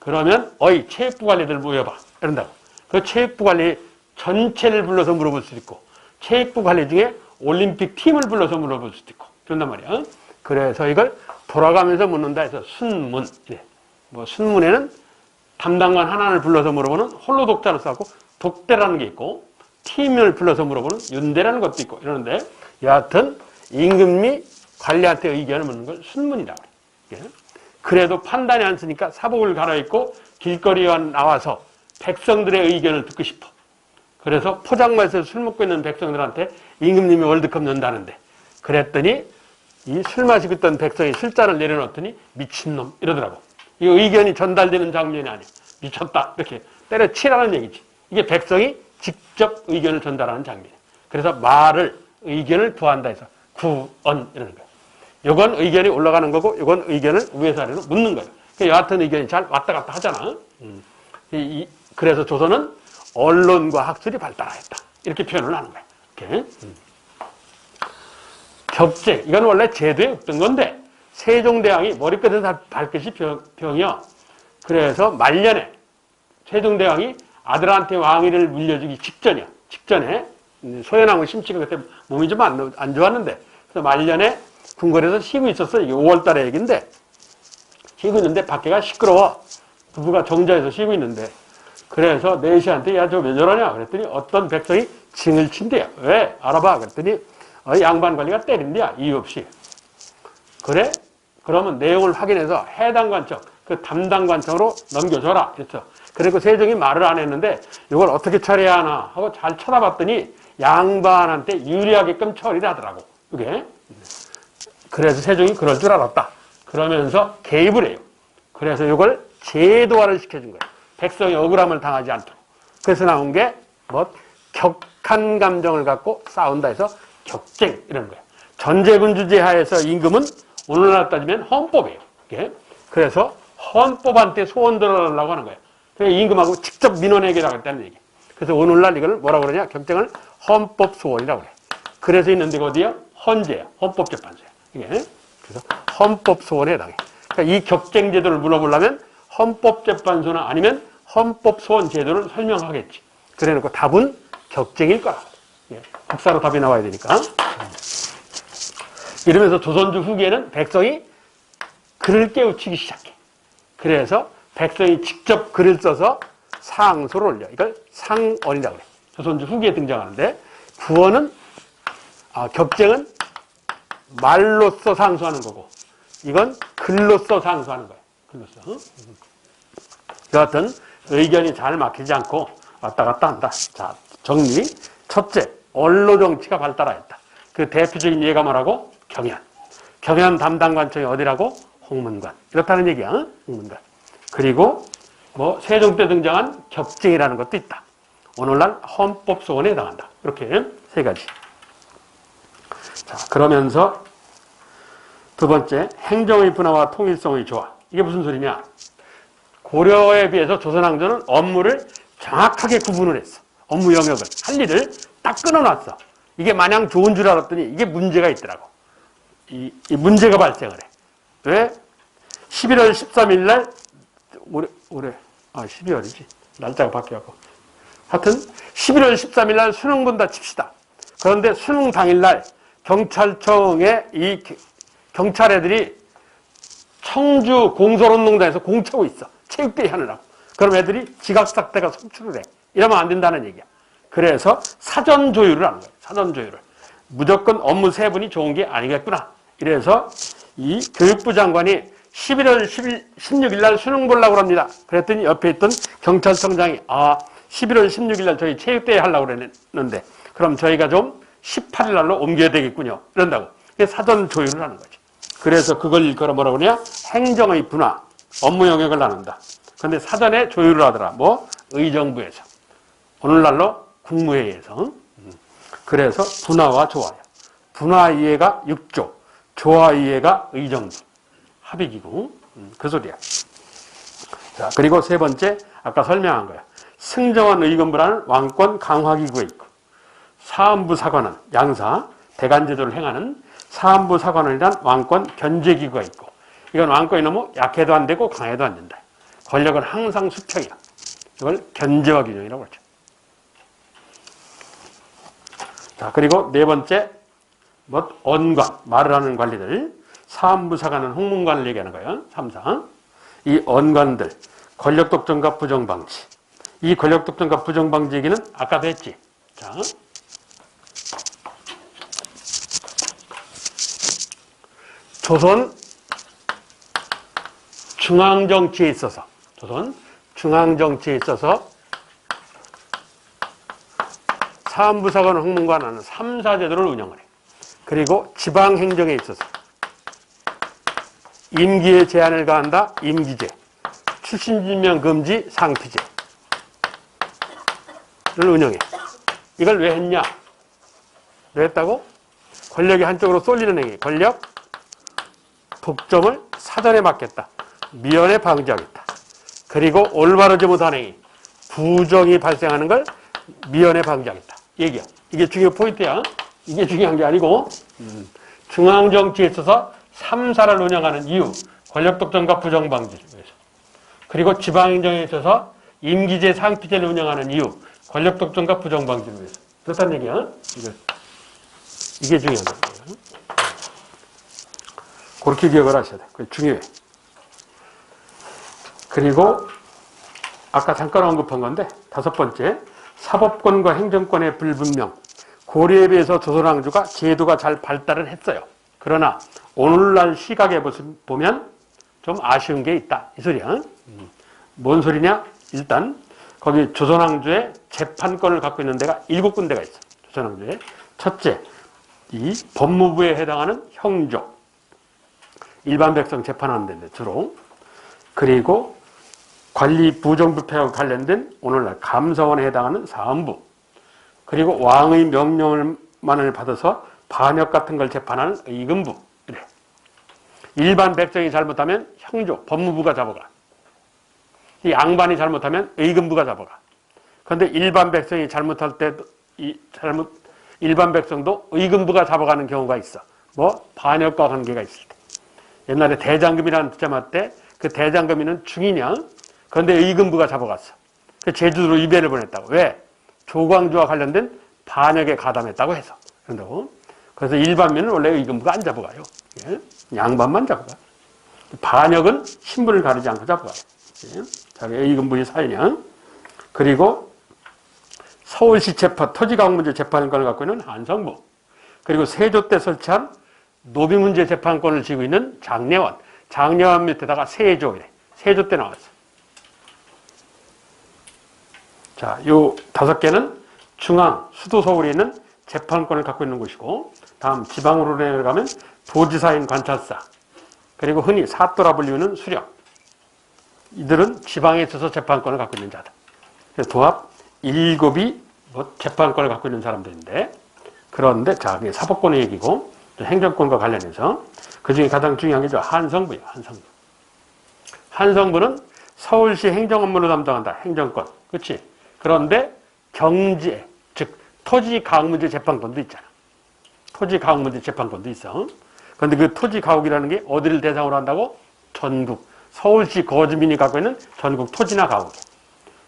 그러면 어이 체육부 관리들 모여봐. 이런다고. 그 체육부 관리 전체를 불러서 물어볼 수도 있고 체육부 관리 중에 올림픽 팀을 불러서 물어볼 수도 있고 그런단 말이야. 그래서 이걸 돌아가면서 묻는다 해서 순문. 뭐 순문에는 담당관 하나를 불러서 물어보는 홀로 독자로 써갖고 독대라는 게 있고 팀을 불러서 물어보는 윤대라는 것도 있고 이러는데 여하튼 임금이 관리한테 의견을 묻는 걸 순문이라고 해요. 그래도 판단이 안 쓰니까 사복을 갈아입고 길거리에 나와서 백성들의 의견을 듣고 싶어. 그래서 포장마차에서 술 먹고 있는 백성들한테 임금님이 월드컵 연다는데 그랬더니 이 술 마시고 있던 백성이 술잔을 내려놓더니 미친놈 이러더라고. 이 의견이 전달되는 장면이 아니야. 미쳤다 이렇게 때려치라는 얘기지. 이게 백성이 직접 의견을 전달하는 장면이야. 그래서 말을 의견을 구한다 해서 구언 이러는 거야. 이건 의견이 올라가는 거고 이건 의견을 위에서 아래로 묻는 거예요. 여하튼 의견이 잘 왔다 갔다 하잖아. 그래서 조선은 언론과 학술이 발달하였다. 이렇게 표현을 하는 거야. 이렇게. 격제, 이건 원래 제도에 없던 건데 세종대왕이 머리끝에 발끝이 병이요. 그래서 말년에 세종대왕이 아들한테 왕위를 물려주기 직전에 소연왕후 심씨가 그때 몸이 좀 안 좋았는데 그래서 말년에 궁궐에서 쉬고 있었어. 이게 5월달의 얘기인데 쉬고 있는데 밖에가 시끄러워. 부부가 정자에서 쉬고 있는데 그래서 내시한테 야 저 왜 저러냐 그랬더니 어떤 백성이 징을 친대요. 왜? 알아봐. 그랬더니 양반관리가 때린대야. 이유 없이. 그래? 그러면 내용을 확인해서 해당 관청, 그 담당 관청으로 넘겨줘라. 그랬죠. 그리고 세종이 말을 안 했는데 이걸 어떻게 처리해야 하나 하고 잘 쳐다봤더니 양반한테 유리하게끔 처리를 하더라고. 이게. 그래서 세종이 그럴 줄 알았다. 그러면서 개입을 해요. 그래서 이걸 제도화를 시켜준 거예요. 백성이 억울함을 당하지 않도록. 그래서 나온 게 뭐 격한 감정을 갖고 싸운다 해서 격쟁 이런 거예요. 전제군주제 하에서 임금은 오늘날 따지면 헌법이에요. 이게. 그래서 헌법한테 소원 들어달라고 하는 거예요. 그래서 임금하고 직접 민원 해결하고 있다는 얘기. 그래서 오늘날 이걸 뭐라고 그러냐? 격쟁을 헌법 소원이라고 그래요. 그래서 있는 데가 어디야? 헌재야. 헌법재판소야. 이게. 그래서 헌법 소원에 해당해. 그러니까 이 격쟁 제도를 물어보려면 헌법재판소나 아니면 헌법 소원 제도를 설명하겠지. 그래 놓고 답은 격쟁일 거라. 예. 국사로 답이 나와야 되니까. 이러면서 조선주 후기에는 백성이 글을 깨우치기 시작해. 그래서 백성이 직접 글을 써서 상소를 올려. 이걸 상언이라고 그래. 조선주 후기에 등장하는데 구언은 격쟁은 말로써 상소하는 거고 이건 글로써 상소하는 거야. 글로써. 여하튼 의견이 잘 막히지 않고 왔다 갔다 한다. 자, 정리. 첫째, 언로 정치가 발달하였다. 그 대표적인 예가 뭐라고? 경연. 경연 담당 관청이 어디라고? 홍문관. 이렇다는 얘기야. 홍문관. 그리고 뭐 세종 때 등장한 격쟁이라는 것도 있다. 오늘날 헌법 소원에 해당한다. 이렇게 세 가지. 자, 그러면서 두 번째, 행정의 분화와 통일성의 조화. 이게 무슨 소리냐? 고려에 비해서 조선왕조는 업무를 정확하게 구분을 했어. 업무 영역을, 할 일을 딱 끊어놨어. 이게 마냥 좋은 줄 알았더니 이게 문제가 있더라고. 이 문제가 발생을 해. 왜? 11월 13일 날, 올해 12월이지. 날짜가 바뀌었고. 하여튼, 11월 13일 날 수능 본다 칩시다. 그런데 수능 당일 날 경찰청에 이 경찰 애들이 청주 공설운동장에서 공차고 있어. 체육대회 하느라고. 그럼 애들이 지각삭대가 속출을 해. 이러면 안 된다는 얘기야. 그래서 사전 조율을 하는 거예요. 사전 조율을. 무조건 업무 세분이 좋은 게 아니겠구나. 이래서 이 교육부 장관이 11월 16일 날 수능 보려고 합니다. 그랬더니 옆에 있던 경찰청장이 11월 16일 날 저희 체육대회 하려고 그랬는데 그럼 저희가 좀 18일 날로 옮겨야 되겠군요. 이런다고. 사전 조율을 하는 거지. 그래서 그걸 일컬어 뭐라고 그러냐? 행정의 분화, 업무 영역을 나눈다. 그런데 사전에 조율을 하더라. 뭐? 의정부에서. 오늘날로 국무회의에서. 그래서 분화와 조화야. 분화 이해가 6조, 조화 이해가 의정부. 합의기구. 그 소리야. 자, 그리고 세 번째, 아까 설명한 거야. 승정원 의금부라는 왕권 강화기구가 있고, 사헌부 사관원, 양사, 대간제도를 행하는 사헌부 사관원이란 왕권 견제기구가 있고, 이건 왕권이 너무 약해도 안 되고 강해도 안 된다. 권력은 항상 수평이야. 이걸 견제와 균형이라고 그러죠. 자, 그리고 네 번째, 언관, 말을 하는 관리들. 사헌부 사관은 홍문관을 얘기하는 거예요. 3사. 이 언관들, 권력 독점과 부정 방치. 이 권력 독점과 부정 방지 얘기는 아까도 했지. 자, 조선 중앙정치에 있어서 사안부사관 홍문관하는 3사제도를 운영을 해. 그리고 지방행정에 있어서 임기에 제한을 가한다. 임기제, 출신지명 금지, 상피제를 운영해. 이걸 왜 했냐? 왜 했다고? 권력이 한쪽으로 쏠리는 행위, 권력 독점을 사전에 막겠다. 미연에 방지하겠다. 그리고 올바르지 못한 행위, 부정이 발생하는 걸 미연에 방지하겠다. 얘기야. 이게 중요 포인트야. 이게 중요한 게 아니고, 중앙정치에 있어서 3사를 운영하는 이유, 권력 독점과 부정 방지를 위해서. 그리고 지방행정에 있어서 임기제, 상피제를 운영하는 이유, 권력 독점과 부정 방지를 위해서. 그렇다는 얘기야. 이게 중요한 거예요. 그렇게 기억을 하셔야 돼. 그게 중요해. 그리고 아까 잠깐 언급한 건데 5번째, 사법권과 행정권의 불분명. 고려에 비해서 조선왕조가 제도가 잘 발달을 했어요. 그러나 오늘날 시각에 보면 좀 아쉬운 게 있다. 이 소리야. 뭔 소리냐? 일단 거기 조선왕조의 재판권을 갖고 있는 데가 7군데가 있어. 조선왕조에. 첫째, 이 법무부에 해당하는 형조. 일반 백성 재판하는 데인데 주로. 그리고 관리 부정부패와 관련된 오늘날 감사원에 해당하는 사헌부. 그리고 왕의 명령만을 받아서 반역 같은 걸 재판하는 의금부. 이래. 일반 백성이 잘못하면 형조, 법무부가 잡아가. 이 양반이 잘못하면 의금부가 잡아가. 그런데 일반 백성이 잘못할 때도 일반 백성도 의금부가 잡아가는 경우가 있어. 뭐 반역과 관계가 있을 때. 옛날에 대장금이라는 드라마 때 그 대장금이는 중이냐? 그런데 의금부가 잡아갔어. 그 제주도로 이배를 보냈다고. 왜? 조광조와 관련된 반역에 가담했다고 해서. 그런다고. 그래서 일반민은 원래 의금부가 안 잡아가요. 예? 양반만 잡아가. 반역은 신분을 가리지 않고 잡아가요. 예? 자기 의금부의 사회냐. 그리고 서울시 재판, 토지가옥문제 재판권을 갖고 있는 한성부. 그리고 세조 때 설치한 노비문제 재판권을 쥐고 있는 장례원. 장례원 밑에다가 세조 이래. 세조 때 나왔어. 자, 요 5개는 중앙, 수도 서울에 있는 재판권을 갖고 있는 곳이고, 다음 지방으로 내려가면 도지사인 관찰사, 그리고 흔히 사또라 불리는 수령. 이들은 지방에 있어서 재판권을 갖고 있는 자다. 그래서 도합 7이 재판권을 갖고 있는 사람들인데, 그런데 자, 그게 사법권의 얘기고, 행정권과 관련해서 그 중에 가장 중요한 게 한성부예요. 한성부. 한성부는 서울시 행정 업무를 담당한다. 행정권. 그렇지? 그런데 경제, 즉 토지 가옥 문제 재판권도 있잖아. 토지 가옥 문제 재판권도 있어. 그런데 그 토지 가옥이라는 게 어디를 대상으로 한다고? 전국. 서울시 거주민이 갖고 있는 전국 토지나 가옥.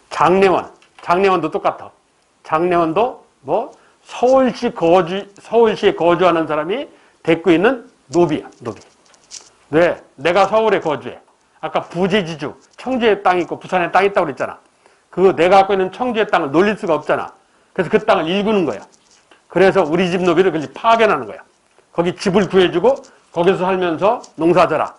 장례원. 장례원도 똑같아. 장례원도 뭐 서울시에 거주하는 사람이 데리고 있는 노비야, 노비. 왜? 내가 서울에 거주해. 아까 부재지주, 청주에 땅이 있고 부산에 땅이 있다고 그랬잖아. 그거 내가 갖고 있는 청주의 땅을 놀릴 수가 없잖아. 그래서 그 땅을 일구는 거야. 그래서 우리 집 노비를 그렇게 파견하는 거야. 거기 집을 구해주고 거기서 살면서 농사져라.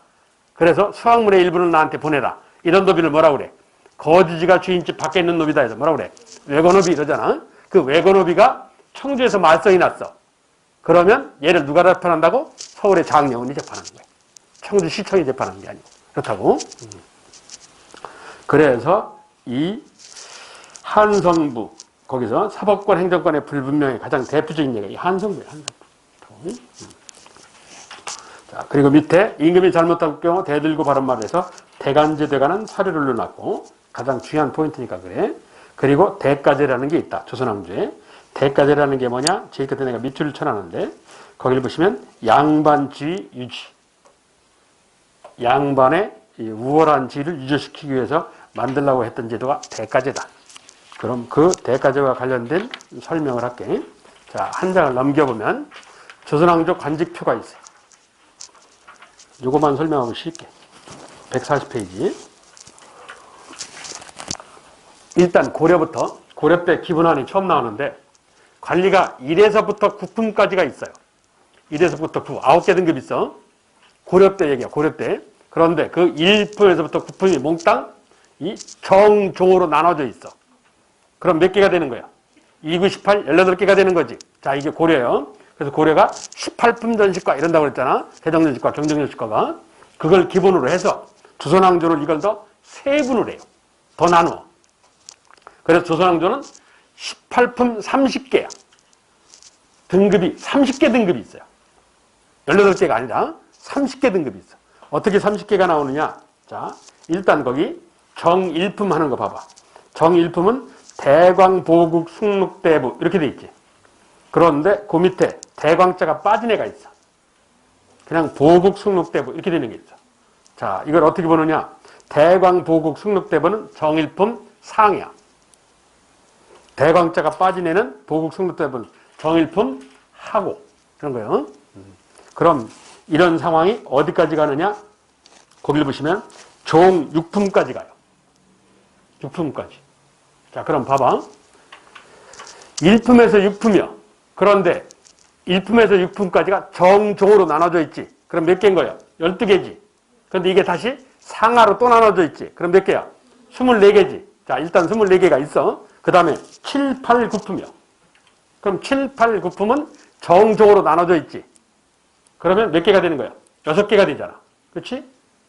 그래서 수확물의 일부는 나한테 보내라. 이런 노비를 뭐라고 그래? 거주지가 주인집 밖에 있는 노비다 해서 뭐라고 그래? 외거노비 이러잖아. 그 외거노비가 청주에서 말썽이 났어. 그러면 얘를 누가 재판한다고? 서울의 장례원이 재판하는 거야. 청주시청이 재판하는 게 아니고. 그렇다고. 그래서 이 한성부, 거기서 사법권, 행정권의 불분명의 가장 대표적인 얘기가 이 한성부예요. 한성부. 자, 그리고 밑에 임금이 잘못할 경우 대들고 바른 말을 해서 대간제에 관한 사료를 넣어놨고, 가장 중요한 포인트니까 그래. 그리고 대가제라는 게 있다. 조선왕조에. 대가제라는 게 뭐냐? 제일 끝에 내가 밑줄을 쳐놨는데, 거기를 보시면 양반주의 유지. 양반의 우월한 지위를 유지시키기 위해서 만들려고 했던 제도가 대가제다. 그럼 그 대가제와 관련된 설명을 할게. 자, 한 장을 넘겨보면 조선왕조 관직표가 있어요. 요거만 설명하고 쉽게. 140페이지. 일단 고려 때 기본안이 처음 나오는데 관리가 1에서부터 9품까지가 있어요. 1에서부터 9, 9개 등급이 있어. 고려 때 얘기야, 고려 때. 그런데 그 1품에서부터 9품이 몽땅 이 정종으로 나눠져 있어. 그럼 몇 개가 되는 거야? 2, 9, 18, 18개가 되는 거지. 자, 이게 고려예요. 그래서 고려가 18품 전식과 이런다고 그랬잖아. 대정전식과 경정전식과가. 그걸 기본으로 해서 조선왕조를 이걸 더 세분을 해요. 더 나누어. 그래서 조선왕조는 18품 30개야. 등급이 30개 등급이 있어요. 18개가 아니라 30개 등급이 있어. 어떻게 30개가 나오느냐? 자, 일단 거기 정일품 하는 거 봐봐. 정일품은 대광, 보국, 숙록, 대부 이렇게 돼 있지. 그런데 그 밑에 대광자가 빠진 애가 있어. 그냥 보국, 숙록, 대부 이렇게 되는 게 있어. 자, 이걸 어떻게 보느냐? 대광, 보국, 숙록, 대부는 정일품 상이야. 대광자가 빠진 애는 보국, 숙록, 대부는 정일품 하고 그런 거예요. 그럼 이런 상황이 어디까지 가느냐? 거기를 보시면 종 6품까지 가요. 6품까지. 자, 그럼 봐봐. 1품에서 6품이요. 그런데 1품에서 6품까지가 정종으로 나눠져 있지. 그럼 몇 개인 거야? 12개지. 그런데 이게 다시 상하로 또 나눠져 있지. 그럼 몇 개야? 24개지. 자, 일단 24개가 있어. 그 다음에 7, 8, 9품이요. 그럼 7, 8, 9품은 정종으로 나눠져 있지. 그러면 몇 개가 되는 거야? 6개가 되잖아. 그렇지?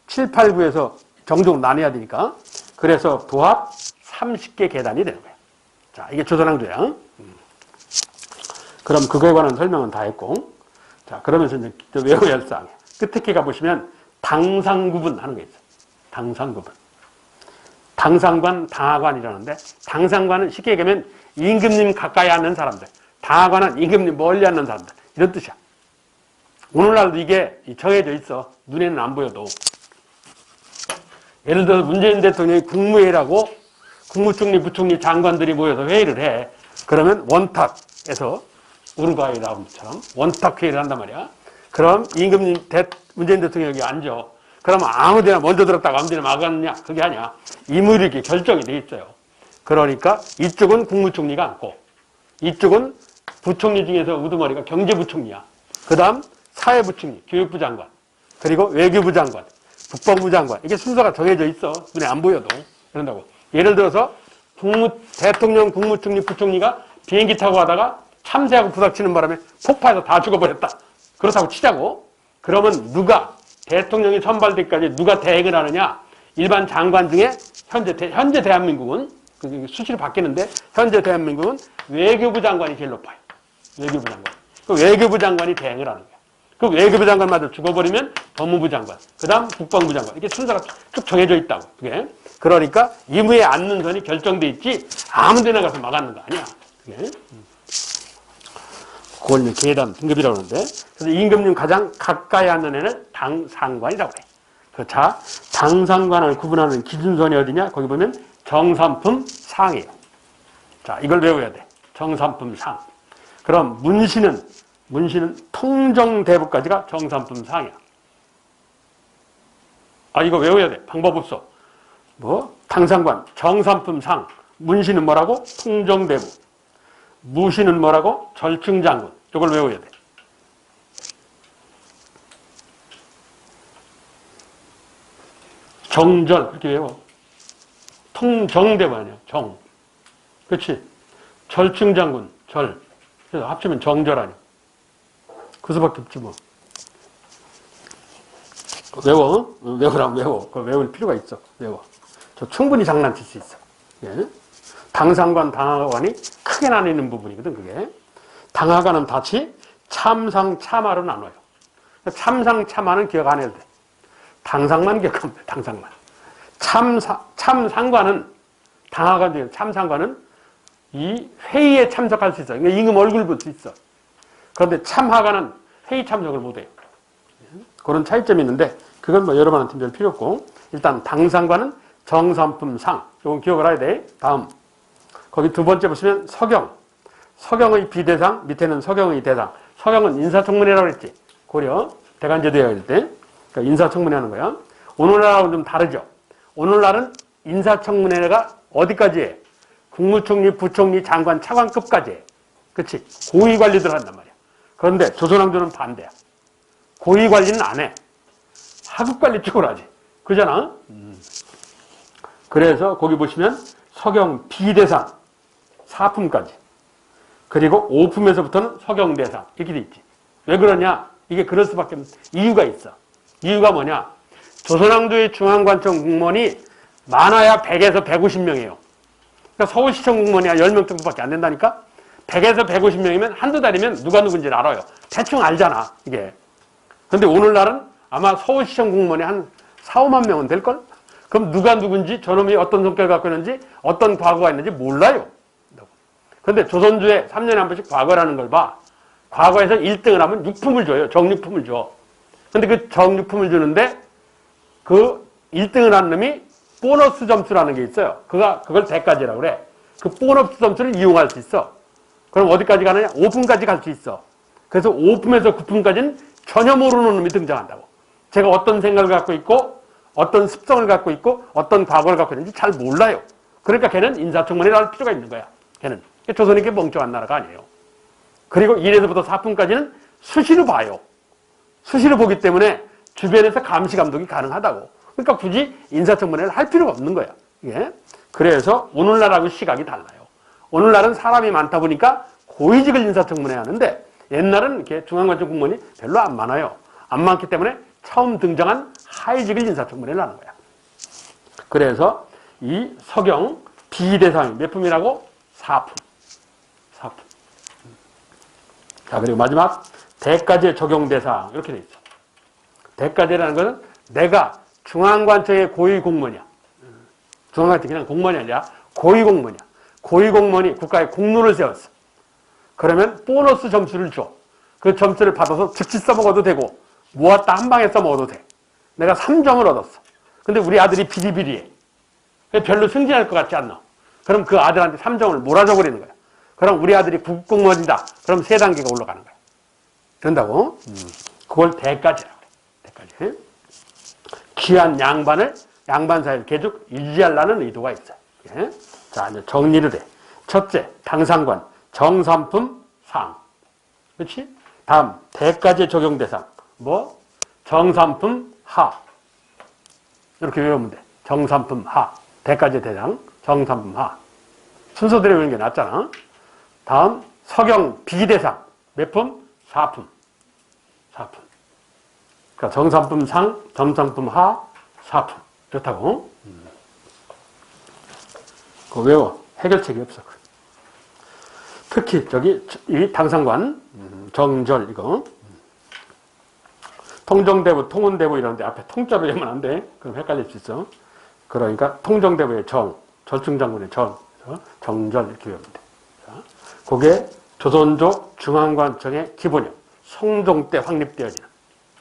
7, 8, 9에서 정종 나눠야 되니까. 그래서 도합 30개 계단이 되는 거야. 자, 이게 조선왕조야. 그럼 그거에 관한 설명은 다 했고. 자, 그러면서 이제 외워야 할 사항. 끝에 가보시면 당상구분 하는 게 있어요. 당상구분. 당상관, 당하관이라는데, 당상관은 쉽게 얘기하면 임금님 가까이 앉는 사람들. 당하관은 임금님 멀리 앉는 사람들. 이런 뜻이야. 오늘날도 이게 정해져 있어. 눈에는 안 보여도. 예를 들어서 문재인 대통령이 국무회의라고 국무총리, 부총리, 장관들이 모여서 회의를 해. 그러면 원탁에서 우루과이 나온 것처럼 원탁 회의를 한단 말이야. 그럼 임금님 문재인 대통령이 여기 앉아. 그러면 아무데나 먼저 들었다가 아무데나 막았냐? 그게 아니야. 임의로 이렇게 결정이 돼 있어요. 그러니까 이쪽은 국무총리가 앉고 이쪽은 부총리 중에서 우두머리가 경제부총리야. 그 다음 사회부총리, 교육부 장관, 그리고 외교부 장관, 국방부 장관. 이게 순서가 정해져 있어. 눈에 안 보여도. 그런다고. 예를 들어서 대통령, 국무총리, 부총리가 비행기 타고 가다가 참새하고 부닥치는 바람에 폭파해서 다 죽어버렸다. 그렇다고 치자고. 그러면 누가 대통령이 선발되기까지 누가 대행을 하느냐? 일반 장관 중에 현재 대한민국은 수시로 바뀌는데 현재 대한민국은 외교부 장관이 제일 높아요. 외교부 장관. 그 외교부 장관이 대행을 하는 거야. 그 외교부 장관마저 죽어버리면 법무부 장관, 그 다음 국방부 장관. 이게 순서가 쭉 정해져 있다고. 그게. 그러니까 임의에 앉는 선이 결정돼 있지 아무 데나 가서 막았는 거 아니야. 그게. 그걸 이제 계단 등급이라고 하는데, 그래서 임금님 가장 가까이 앉는 애는 당상관이라고 그래. 자, 당상관을 구분하는 기준선이 어디냐? 거기 보면 정삼품 상이에요. 자, 이걸 외워야 돼. 정삼품 상. 그럼 문신은 통정대부까지가 정삼품 상이야. 아, 이거 외워야 돼. 방법 없어. 당상관, 정삼품 상. 문신은 뭐라고? 통정대부. 무신은 뭐라고? 절충장군. 이걸 외워야 돼. 정절, 그렇게 외워. 통정대부 아니야, 정. 그렇지? 절충장군, 절. 그래서 합치면 정절 아니야. 그 수밖에 없지 뭐. 외워. 외우라면 외워. 그거 외울 필요가 있어. 외워. 저 충분히 장난칠 수 있어. 예? 당상관, 당하관이 크게 나뉘는 부분이거든, 그게. 당하관은 다시 참상, 참하로 나눠요. 참상, 참하는 기억 안 해도 돼. 당상만 기억하면 돼, 당상만. 참상관은, 당하관 중에 참상관은 이 회의에 참석할 수 있어. 그러니까 임금 얼굴 볼 수 있어. 그런데 참하관은 회의 참석을 못 해요. 그런 차이점이 있는데, 그건 뭐 여러분한테 별 필요 없고, 일단 당상관은 정삼품 상. 이건 기억을 해야 돼. 다음. 거기 두 번째 보시면 서경. 서경의 비대상, 밑에는 서경의 대상. 서경은 인사청문회라고 했지. 고려, 대간제도에 할 때. 그러니까 인사청문회 하는 거야. 오늘날하고는 좀 다르죠. 오늘날은 인사청문회가 어디까지 해? 국무총리, 부총리, 장관, 차관급까지 해. 그치? 고위 관리들 한단 말이야. 그런데 조선왕조는 반대야. 고위 관리는 안 해. 하급 관리 쪽으로 하지. 그잖아? 그래서 거기 보시면 서경 비대상 4품까지. 그리고 5품에서부터는 서경대상. 이렇게 돼 있지. 왜 그러냐? 이게 그럴 수밖에 없는 이유가 있어. 이유가 뭐냐? 조선왕조의 중앙관청 공무원이 많아야 100에서 150명이에요. 그러니까 서울시청 공무원이 한 10명 정도밖에 안 된다니까? 100에서 150명이면 한두 달이면 누가 누군지를 알아요. 대충 알잖아, 이게. 근데 오늘날은 아마 서울시청 공무원이 한 4, 5만 명은 될걸? 그럼 누가 누군지, 저놈이 어떤 성격을 갖고 있는지, 어떤 과거가 있는지 몰라요. 근데 조선주에 3년에 한 번씩 과거라는 걸 봐. 과거에서 1등을 하면 육품을 줘요. 정육품을 줘. 근데 그 정육품을 주는데 그 1등을 한 놈이 보너스 점수라는 게 있어요. 그걸 대가지라고 그래. 그 보너스 점수를 이용할 수 있어. 그럼 어디까지 가느냐? 5품까지 갈 수 있어. 그래서 5품에서 9품까지는 전혀 모르는 놈이 등장한다고. 제가 어떤 생각을 갖고 있고 어떤 습성을 갖고 있고 어떤 과거를 갖고 있는지 잘 몰라요. 그러니까 걔는 인사청문회를 할 필요가 있는 거야. 걔는. 조선이 이렇게 멍청한 나라가 아니에요. 그리고 1에서부터 4품까지는 수시로 봐요. 수시로 보기 때문에 주변에서 감시 감독이 가능하다고. 그러니까 굳이 인사청문회를 할 필요가 없는 거야. 예? 그래서 오늘날하고 시각이 달라요. 오늘날은 사람이 많다 보니까 고위직을 인사청문회 하는데 옛날은 이렇게 중앙관청 공무원이 별로 안 많아요. 안 많기 때문에 처음 등장한 하위직을 인사청문회를 하는 거야. 그래서 이 서경 비대상이 몇 품이라고? 4품. 4품. 자, 그리고 마지막 대가제 적용대상 이렇게 돼 있어. 대가제라는 것은 내가 중앙관청의 고위 공무원이야. 중앙관청 그냥 공무원이 아니라 고위 공무원이야. 고위 공무원이 국가에 공로를 세웠어. 그러면 보너스 점수를 줘. 그 점수를 받아서 즉시 써먹어도 되고 모았다 한 방에 써먹어도 돼. 내가 3점을 얻었어. 근데 우리 아들이 비리비리해. 별로 승진할 것 같지 않나? 그럼 그 아들한테 3점을 몰아줘 버리는 거야. 그럼 우리 아들이 국공무원이다. 그럼 3단계가 올라가는 거야. 된다고? 그걸 대가제라고 그래. 대가제. 귀한 양반 사이를 계속 유지하려는 의도가 있어요. 예? 자, 이제 정리를 해. 첫째, 당상관, 정삼품 상. 그렇지? 다음, 대가제 적용 대상. 뭐? 정삼품 하. 이렇게 외우면 돼. 정삼품 하. 대가제 대상, 정삼품 하. 순서대로 외우는 게 낫잖아. 다음, 서경 비대상. 몇 품? 4품. 4품. 그러니까 정삼품 상, 정삼품 하, 4품. 그렇다고. 그거 외워. 해결책이 없어. 특히 이 당상관, 정절 이거. 통정대부, 통운대부 이런데 앞에 통자로 하면 안 돼. 그럼 헷갈릴 수 있어. 그러니까 통정대부의 정, 절충장군의 정, 정절 이렇게 외우면 돼. 자, 그게 조선조 중앙관청의 기본형, 성종 때 확립되어지는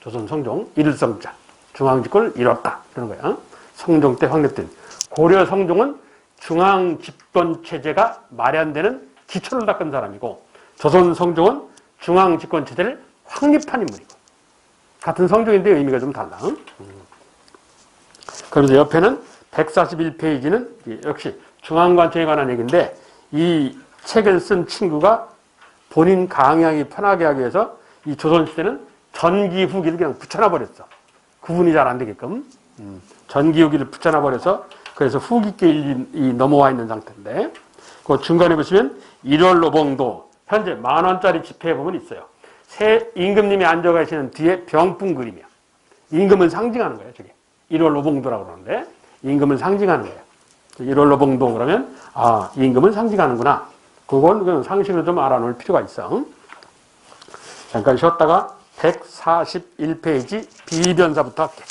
조선 성종, 일성자, 중앙집권을 이뤘다. 그런 거야. 성종 때 확립된. 고려 성종은 중앙집권체제가 마련되는 기초를 닦은 사람이고 조선 성종은 중앙집권체제를 확립한 인물이고 같은 성종인데 의미가 좀 달라. 그러면서 옆에는 141페이지는 역시 중앙관청에 관한 얘기인데 이 책을 쓴 친구가 본인 강의하기 편하게 하기 위해서 이 조선시대는 전기 후기를 그냥 붙여놔 버렸어. 구분이 잘 안 되게끔. 전기 후기를 붙여놔 버려서 그래서 후기께 이 넘어와 있는 상태인데 그 중간에 보시면 1월 노봉도 현재 10,000원짜리 지폐에 보면 있어요. 새 임금님이 앉아 계시는 뒤에 병풍 그림이야. 임금을 상징하는 거예요. 저게 1월 노봉도라고 그러는데 임금을 상징하는 거예요. 1월 노봉도 그러면 임금을 상징하는구나. 그건 상식으로 좀 알아놓을 필요가 있어. 잠깐 쉬었다가 141페이지 비변사부터 할게.